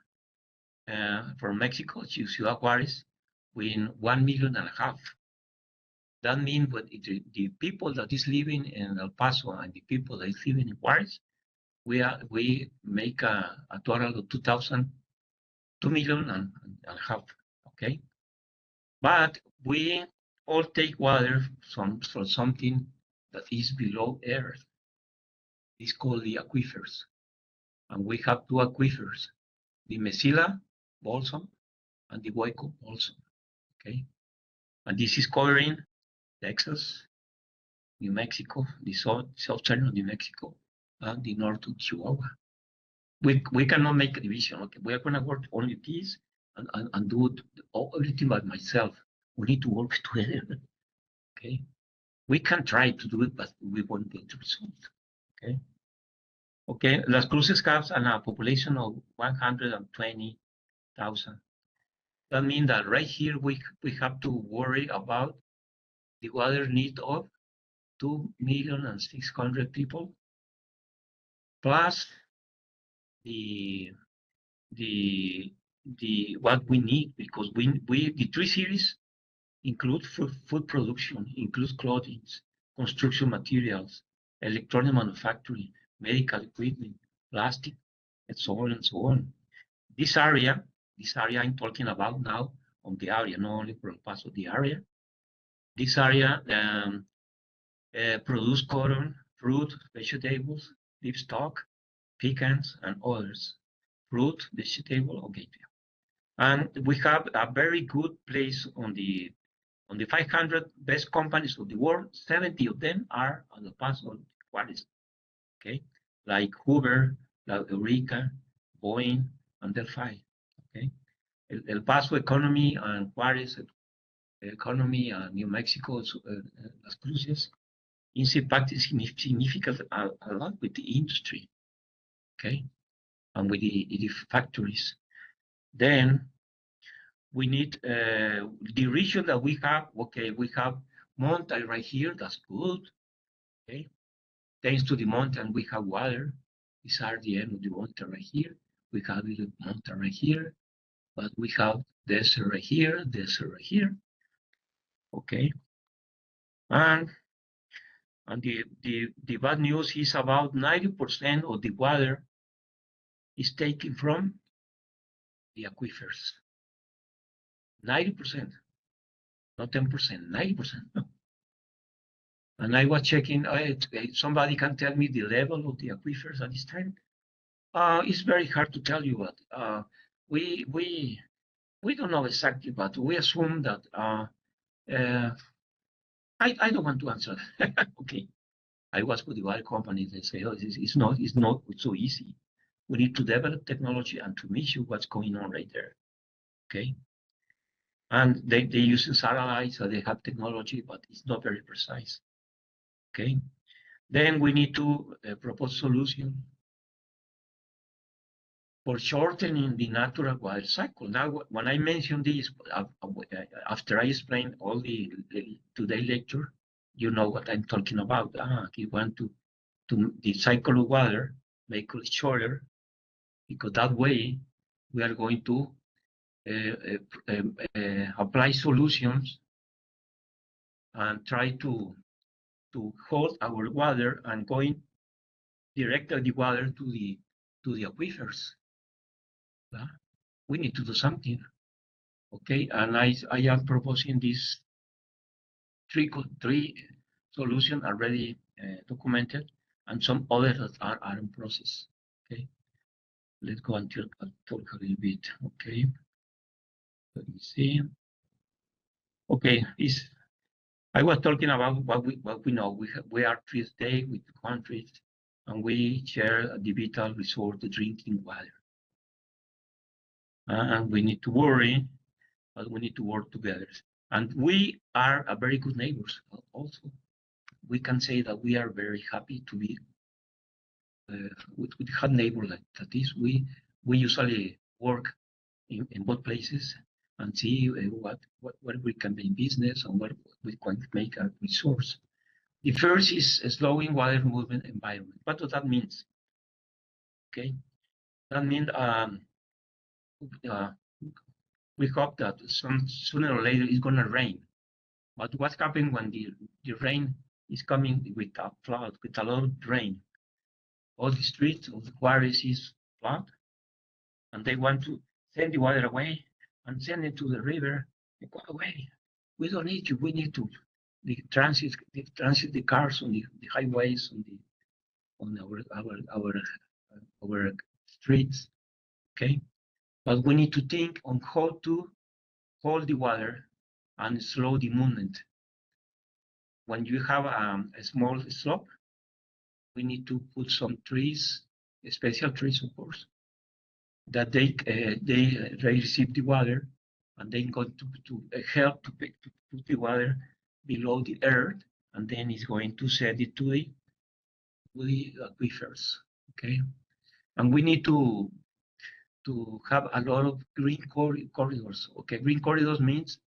from Mexico, Ciudad Juárez, with 1.5 million. That means that the people that is living in El Paso and the people that is living in Juárez, we make a total of 2 million and a half. Okay, but we all take water from something that is below earth. It's called the aquifers, and we have 2 aquifers: the Mesilla Balsam and the Hueco Balsam. Okay, and this is covering Texas, New Mexico, the southern of New Mexico, and the north of Chihuahua. We cannot make a division. Okay, we are going to work only this and do everything by myself. We need to work together. Okay, we can try to do it, but we won't get the result. Okay, Okay, Las Cruces has a population of 120,000. That means that right here we have to worry about the water need of 2,600,000 people, plus the what we need, because the 3 series include food production, includes clothing, construction materials, electronic manufacturing, medical equipment, plastic, and so on and so on. This area I'm talking about now, on the area, not only from Paso, the area. This area produce cotton, fruit, vegetables, livestock, pecans, and others. Fruit, vegetable, okay. And we have a very good place on the 500 best companies of the world. 70 of them are on the Paso Juarez, okay? Like Hoover, like Eureka, Boeing, and Delphi, okay? El Paso economy and Juarez economy and New Mexico, Las Cruces, is impacted significant a lot with the industry, okay? And with the factories. Then we need the region that we have. Okay, we have mountain right here. That's good. Okay, thanks to the mountain, we have water. These are the end of the mountain right here. We have the mountain right here, but we have desert right here, desert right here. Okay, and the bad news is about 90% of the water is taken from the aquifers. 90%, not 10%, 90%. And I was checking, somebody can tell me the level of the aquifers at this time? It's very hard to tell you, but we don't know exactly, but we assume that I don't want to answer. Okay, I was with the water company. They say, oh, it's not so easy. We need to develop technology and to measure what's going on right there. Okay, and they use satellites, so they have technology, but it's not very precise. Okay, then we need to propose solution for shortening the natural water cycle. Now, when I mention this, after I explain all the today lecture, you know what I'm talking about. You want to the cycle of water, make it shorter, because that way we are going to apply solutions and try to hold our water and going direct the water to the aquifers. We need to do something. Okay, and I am proposing this three solutions already documented, and some others are in process. Okay, let's go and talk a little bit. Okay, let me see. Okay, I was talking about what we know. We are 3 states with countries, and we share the vital resource, the drinking water. And we need to worry, but we need to work together. And we are a very good neighbors also. We can say that we are very happy to be with a neighbor like this. We usually work in both places and see what we can make business and what we can make a resource. The first is slowing water movement environment. What does that mean? Okay, that means we hope that sooner or later it's going to rain. But what's happening when the rain is coming with a flood, with a lot of rain? All the streets of the Juarez is flood, and they want to send the water away and send it to the river. They go away. We don't need you. We need to transit the cars on the highways, on our streets. Okay, but we need to think on how to hold the water and slow the movement. When you have a small slope, we need to put some trees, special trees, of course, that they receive the water, and then go to help to put the water below the earth, and then it's going to send it to the aquifers. okay? And we need to have a lot of green corridors, okay? Green corridors means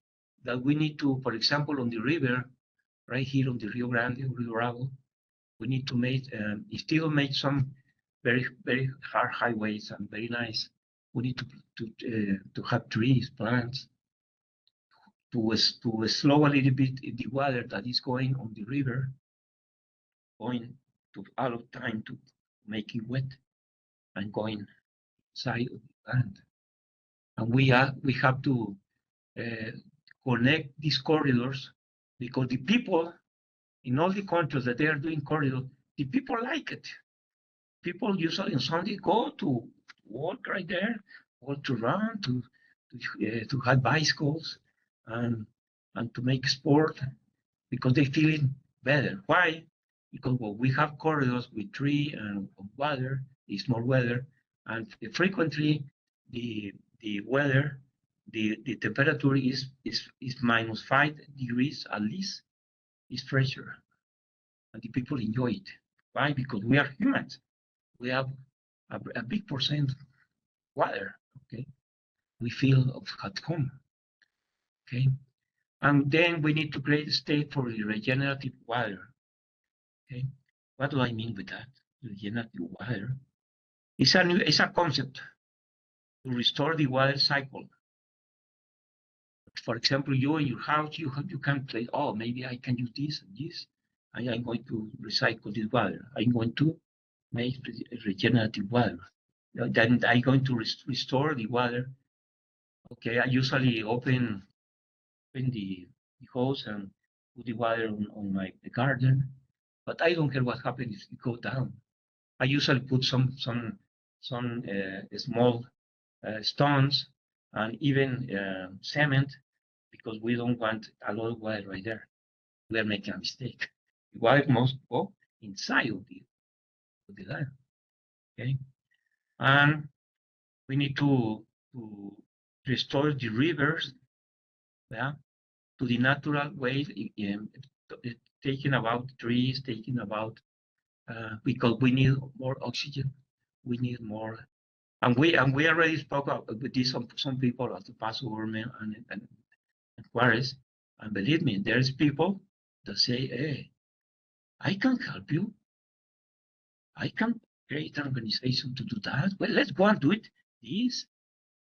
that we need to, for example, on the river, right here on the Rio Grande, Rio Bravo, we need to make, still make some very hard highways and very nice. We need to have trees, plants, to slow a little bit the water that is going on the river, going to out of time to make it wet and going side of the land. And we have to connect these corridors because the people in all the countries that they are doing corridors, the people like it. People usually on Sunday go to walk right there, or to run, to have bicycles, and to make sport because they feeling better. Why? Because well, we have corridors with tree and water, it's more weather, and frequently the weather, the temperature is -5 degrees at least. It's fresher, and the people enjoy it. Why? Because we are humans. We have a big percent water. Okay, we feel at home. Okay, and then we need to create a state for the regenerative water. Okay, what do I mean with that? Regenerative water. It's a concept to restore the water cycle. For example, you in your house, you can play, oh, maybe I can use this and this. And I'm going to recycle this water. I'm going to make regenerative water. Then I'm going to restore the water. Okay, I usually open the hose and put the water on my garden, but I don't care what happens if it goes down. I usually put some small stones and even cement because we don't want a lot of water right there. We are making a mistake. The water must go inside of the land. Okay, and we need to restore the rivers, yeah, to the natural way, taking about trees, taking about because we need more oxygen, we need more, and we already spoke with this some people at the Paso government and Juarez, and believe me, there's people that say, hey, I can help you. I can create an organization to do that. Well, let's go and do it. This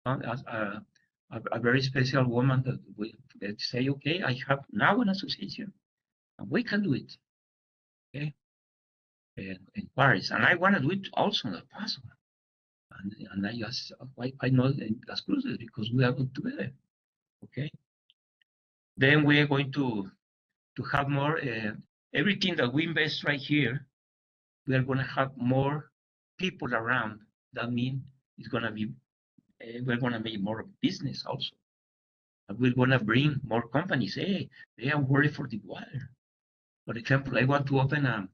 a very special woman that will say, okay, I have now an association, and we can do it. Okay, in Paris, and I want to do it also in El Paso. And I just, I know in Las Cruces because we are good together. Okay. Then we are going to have more, everything that we invest right here, we are going to have more people around. That means it's going to be, we're going to make more business also. And we're going to bring more companies. Hey, they are worried for the water. For example, I want to open a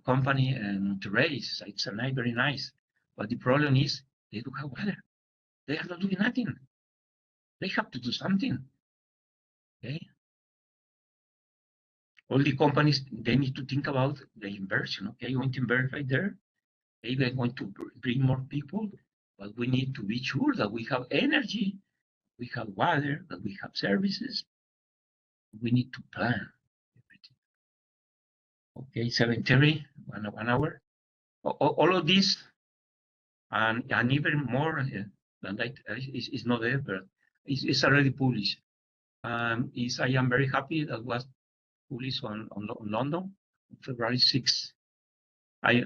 company in Monterrey. It's very nice. But the problem is they don't have water. They are not doing nothing. They have to do something. Okay. All the companies, they need to think about the inversion. Okay, you want to invest right there. Maybe I want to bring more people, but we need to be sure that we have energy, we have water, that we have services. We need to plan everything. Okay, 7:30, 1 hour. All of this, and even more than that is not there, but it's already published. I am very happy that was published on London, February 6th.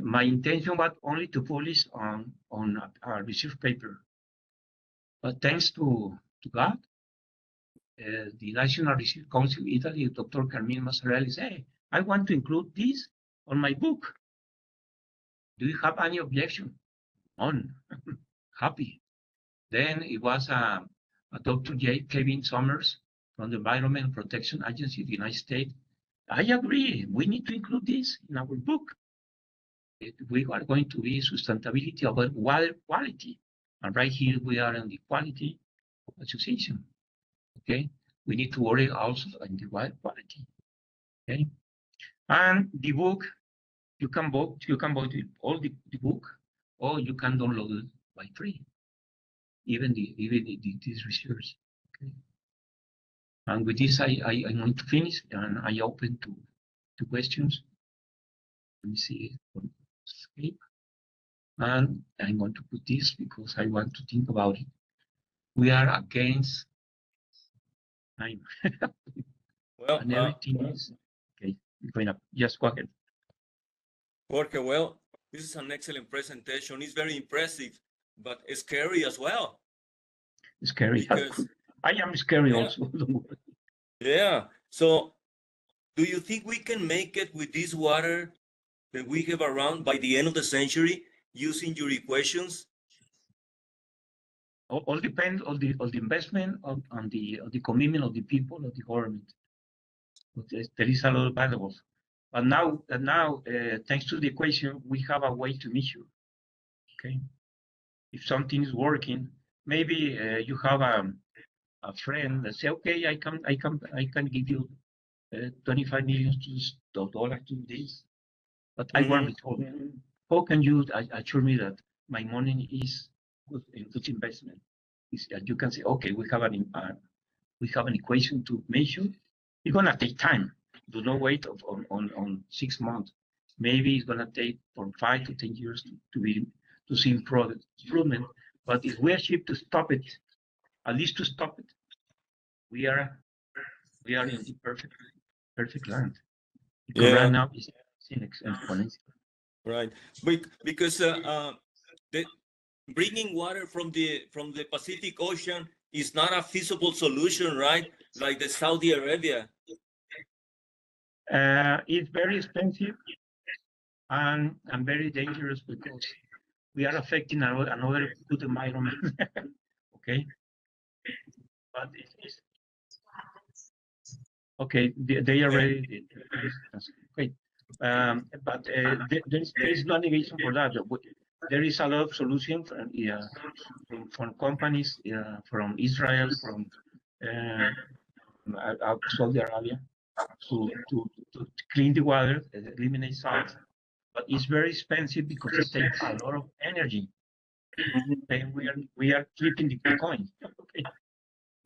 My intention was only to publish on a research paper, but thanks to God, the National Research Council of Italy, Dr. Carmine Massarelli said, hey, I want to include this on my book. Do you have any objection? None. Happy. Then it was a Dr. Kevin Summers from the Environment Protection Agency of the United States. I agree. We need to include this in our book. We are going to be sustainability about water quality. And right here we are in the quality association. Okay. We need to worry also on the water quality. Okay. And the book You can vote all the book, or you can download it by free. Even this research. Okay. And with this, I'm going to finish, and I open to questions. Let me see. Escape. And I'm going to put this because I want to think about it. We are against time. Well, And everything is okay. Going up. Just go ahead. Jorge, well, this is an excellent presentation. It's very impressive, but it's scary as well. Scary. Because, I am scary yeah. also. Yeah. So, do you think we can make it with this water that we have around by the end of the century using your equations? All depends on the investment on the commitment of the people of the government. But there is a lot of variables. But now thanks to the equation, we have a way to measure. Okay, if something is working, maybe you have a friend that say, okay, I can give you $25 million to this, but I work with all. How can you assure me that my money is good investment? Is that you can say, okay, we have an equation to measure. It's gonna take time. Do not wait on 6 months. Maybe it's gonna take from 5 to 10 years to see improvement. But if we achieve to stop it, at least to stop it, we are in the perfect land. Because right now it's exponential. Right, because the bringing water from the Pacific Ocean is not a feasible solution, right? Like the Saudi Arabia. It's very expensive and very dangerous because we are affecting another good environment. Okay, but it's okay. They are ready. Okay, but there is no negation for that. There is a lot of solutions from companies from Israel, from Saudi Arabia to clean the water, eliminate salt. But it's very expensive because it takes a lot of energy. And we are flipping the coin.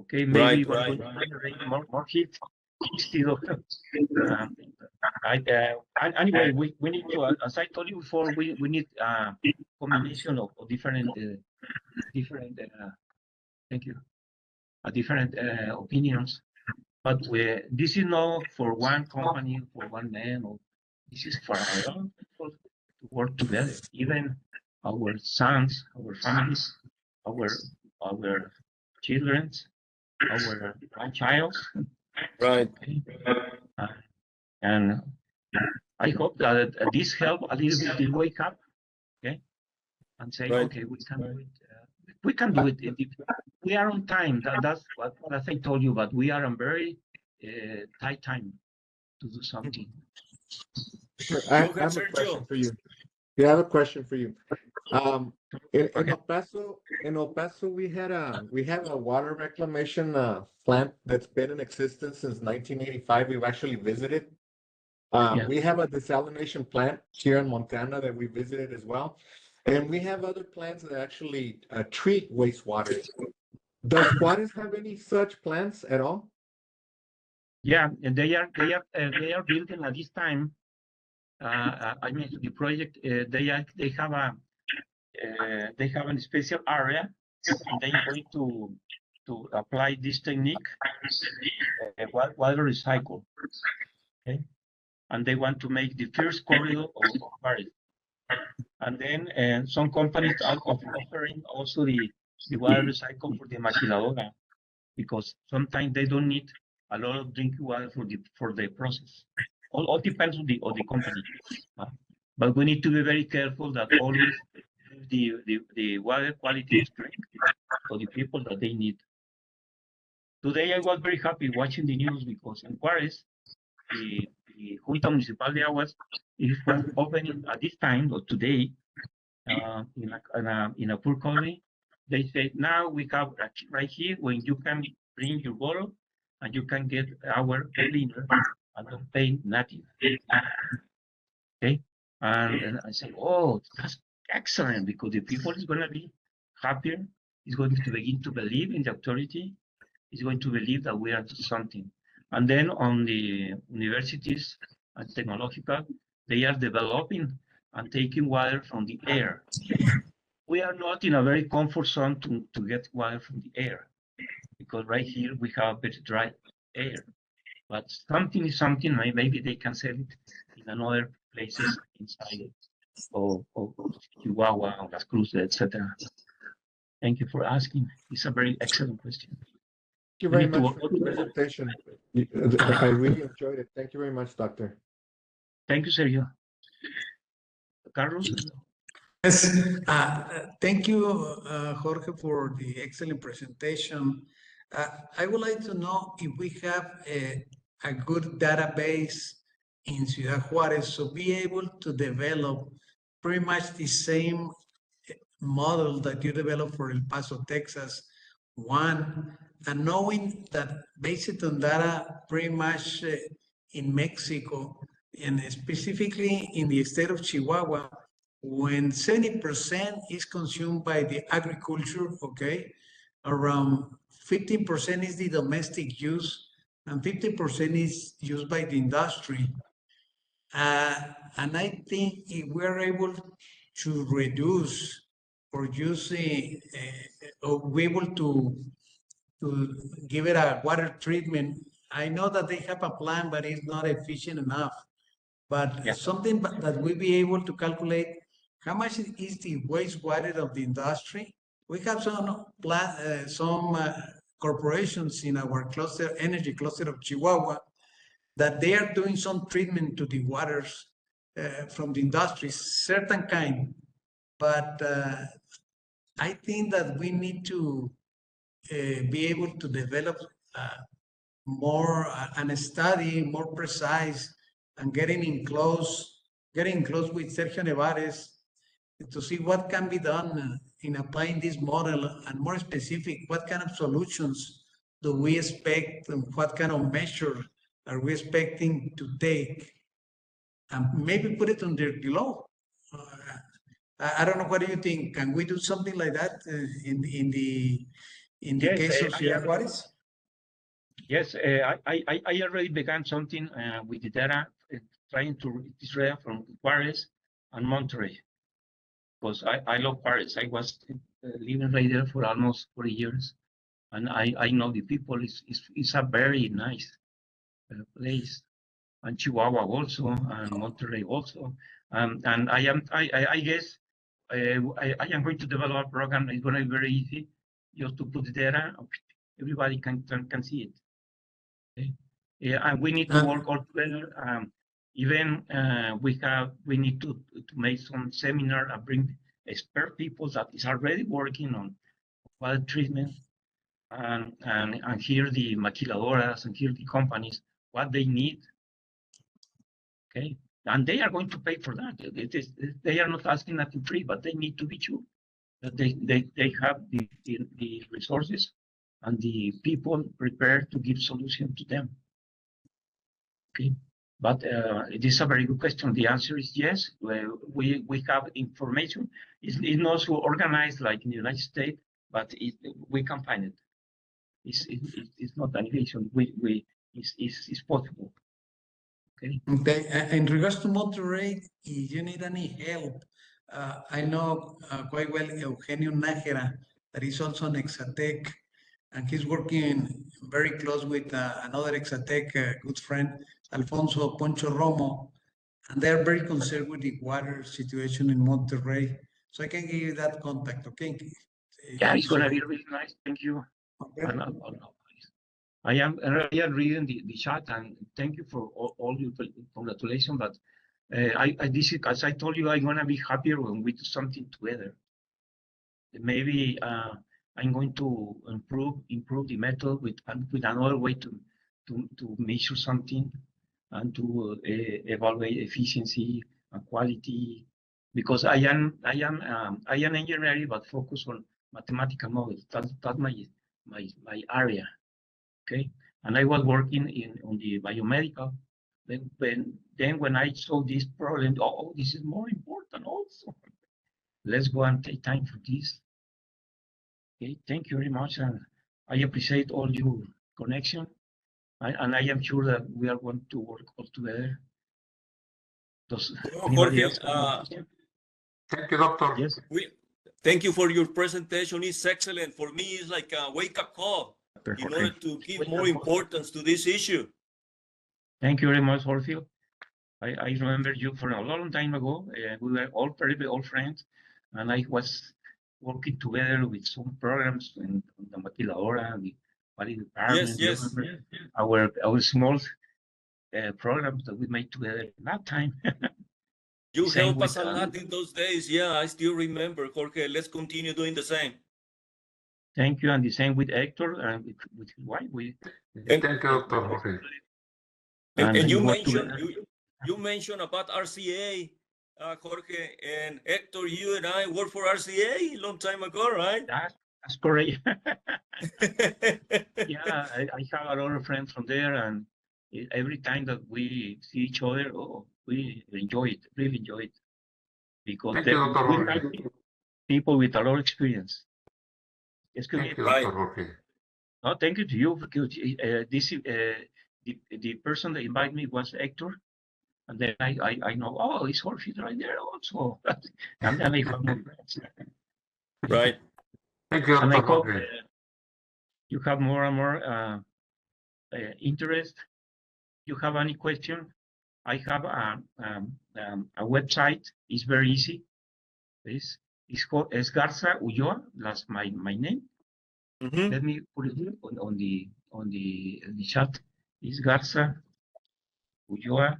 Okay, maybe we're going to generate more heat instead of. Anyway, we need to, as I told you before, we need a combination of different thank you, different opinions. But this is not for one company, for one man, or this is for a lot of people to work together. Even our sons, our families, our children, our grandchilds. Right. Okay. And I hope that this help a little bit to wake up, okay, and say, okay, we can do it. We can do it. We are on time. That's what as I told you, but we are on very tight time to do something. I have a question for you. Yeah, I have a question for you. In El Paso, we have a water reclamation plant that's been in existence since 1985. We've actually visited. We have a desalination plant here in Montana that we visited as well. And we have other plants that actually treat wastewater. Does Juarez have any such plants at all? Yeah, and they are building at this time. I mean, the project they have a special area, and they are going to apply this technique, water recycle. Okay, and they want to make the first corridor of Juarez. And then some companies are offering also the water recycle for the maquiladora, because sometimes they don't need a lot of drinking water for the process. All depends on the company. But we need to be very careful that always the water quality is correct for the people that they need. Today I was very happy watching the news because in Juarez, the Junta Municipal de Aguas is opening at this time or today in a poor colony. They say now we have right here when you can bring your bottle and you can get our cleaner and don't pay nothing. Okay, And I say, oh, that's excellent, because the people is going to be happier, is going to begin to believe in the authority, is going to believe that we are doing something. And then on the universities and technological, they are developing and taking water from the air. We are not in a very comfort zone to get water from the air, because right here we have very dry air. But something is something, maybe they can sell it in another places inside it, or Chihuahua, or Las Cruces, etc. Thank you for asking. It's a very excellent question. Thank you very much for the presentation. I really enjoyed it. Thank you very much, Doctor. Thank you, Sergio. Carlos? Yes, thank you, Jorge, for the excellent presentation. I would like to know if we have a good database in Ciudad Juárez, so be able to develop pretty much the same model that you developed for El Paso, Texas, one, and knowing that based on data pretty much in Mexico, and specifically in the state of Chihuahua, when 70% is consumed by the agriculture, okay, around 15% is the domestic use, and 50% is used by the industry. And I think if we're able to reduce or using, or be able to give it a water treatment, I know that they have a plan, but it's not efficient enough. But Yeah. something that we'll be able to calculate how much is the wastewater of the industry. We have some corporations in our cluster, energy cluster of Chihuahua, that they are doing some treatment to the waters from the industry, certain kind. But I think that we need to be able to develop more and study more precise, and getting close with Sergio Nevares to see what can be done in applying this model, and more specific, what kind of solutions do we expect, and what kind of measure are we expecting to take, and maybe put it under the law. I don't know, what do you think? Can we do something like that in the Yes, case of Ciudad Juárez? Yes, I already began something with the data, trying to read this data from Juarez and Monterrey, because I love Juarez. I was living right there for almost 40 years, and I know the people. It's a very nice place, and Chihuahua also, and Monterrey also. And I guess I am going to develop a program. It's going to be very easy, just to put the data. Everybody can see it. Okay. Yeah, and we need to work all together. Even we need to make some seminar and bring expert people that is already working on water treatment, and hear the maquiladoras and hear the companies what they need. Okay, and they are going to pay for that. They are not asking nothing free, but they need to be sure that they have the resources and the people prepared to give solution to them. Okay, but it is a very good question. The answer is yes. We have information. It's not so organized like in the United States, but we can find it. It's not an innovation. It's possible. Okay. Okay. In regards to Monterrey, if you need any help, I know quite well Eugenio Nájera, that is also an Exatec, and he's working very close with another Exatec good friend, Alfonso Poncho Romo, and they're very concerned with the water situation in Monterrey. So I can give you that contact, okay? Yeah, it's going to be really nice. Thank you. Okay. I am reading the chat, and thank you for all your congratulations. But this is, as I told you, I'm going to be happier when we do something together. Maybe I'm going to improve the method with another way to measure something, and to evaluate efficiency and quality, because I am engineering, but focus on mathematical models. That's my area. Okay, and I was working on the biomedical, then when I saw this problem, oh, this is more important also. Let's go and take time for this. Okay, thank you very much, and I appreciate all your connection, and I am sure that we are going to work all together. Does anybody Jorge, else have a question? Thank you, doctor. Yes. thank you for your presentation. It's excellent. For me, it's like a wake-up call in order to give more importance to this issue. Thank you very much, Jorge. I remember you from a long time ago. We were all very old friends, and I was working together with some programs in the Maquiladora, the Quality Department. Yes. Our small programs that we made together at that time. You Same helped us with, a lot in those days. Yeah, I still remember, Jorge. Let's continue doing the same. Thank you, and the same with Hector and with his wife. Thank you, Dr. Jorge. And you we work mentioned together. you mentioned about RCA, Jorge and Hector. You and I worked for RCA a long time ago, right? That's correct. Yeah, I have a lot of friends from there, and every time that we see each other, we enjoy it, really enjoy it, because Thank you, Dr. we Jorge. have people with a lot of experience. Thank you, Right. Dr. Jorge. No, thank you to you, because this the person that invited me was Hector, and then I know, oh, it's Jorge right there also, and then I found more friends. Right. Thank you, And I Dr. hope Jorge. you have more and more interest. You have any question? I have a website. It's very easy. It's called Garza-Ulloa. That's my name. Mhm. Let me put it here on the chat. It's Garza-Ulloa.org.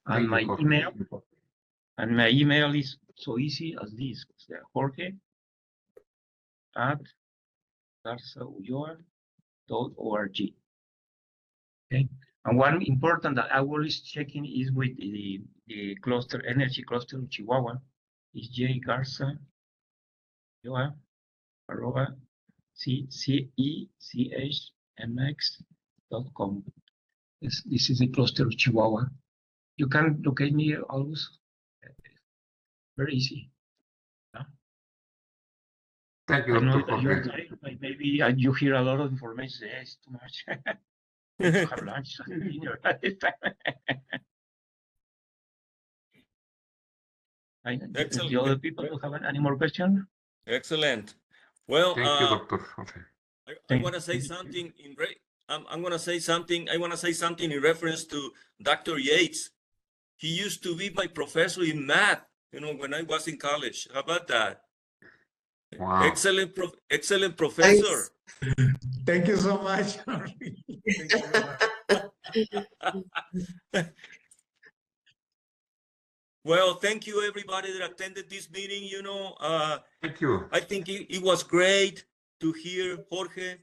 And Thank you, Jorge. my email is so easy as this. Jorge at Garza-Ulloa.org. Okay. And one important that I always checking is with the cluster, energy cluster of Chihuahua, is J Garza arroba CECHMX.com. This is the cluster of Chihuahua. You can locate me always. Very easy. Thank you, I know Dr. that you're Jorge. tired, but maybe you hear a lot of information. Yeah, it's too much. To have lunch, dinner. Excellent. The other people don't have any more questions? Excellent. Well, Thank you, Dr. Jorge. I want to say something I'm going to say something. I want to say something in reference to Dr. Yates. He used to be my professor in math, when I was in college. How about that? Wow. Excellent professor. Thank you so much. Thank you so much. Well, thank you everybody that attended this meeting. Thank you. I think it was great to hear Jorge.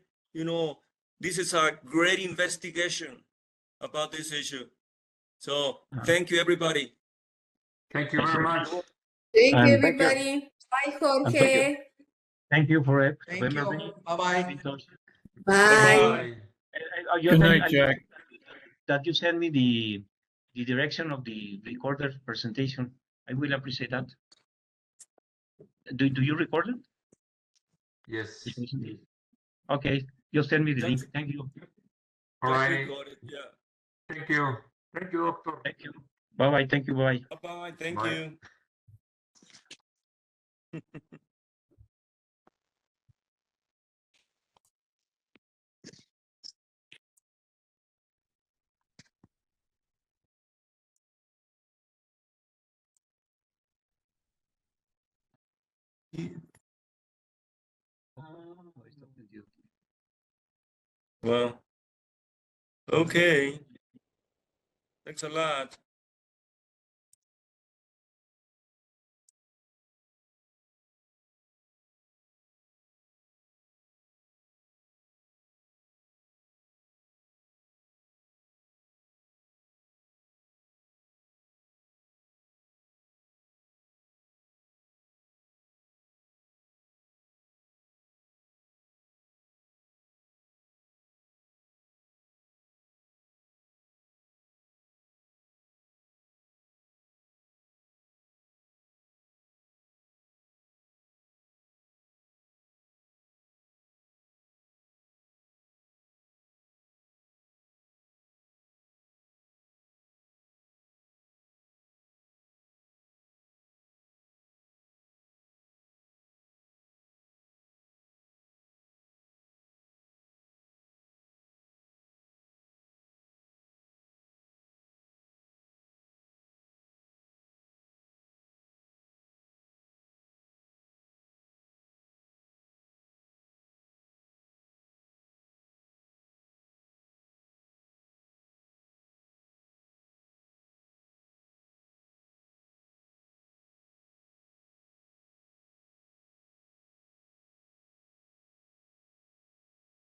This is a great investigation about this issue. So thank you, everybody. Thank you very much. Thank you, And- everybody. Bye, Jorge. Thank you for Thank remembering. you. Bye-bye. Bye. Good night, Jack. That you send me the direction of the recorded presentation. I will appreciate that. Do you record it? Yes. Okay, just send me the link. That's- Thank you. All Just right. record it. Yeah. Thank you. Thank you, Doctor. Thank you. Bye-bye. Thank you. Bye. Bye-bye. Thank Bye. you. Well, okay. Thanks a lot.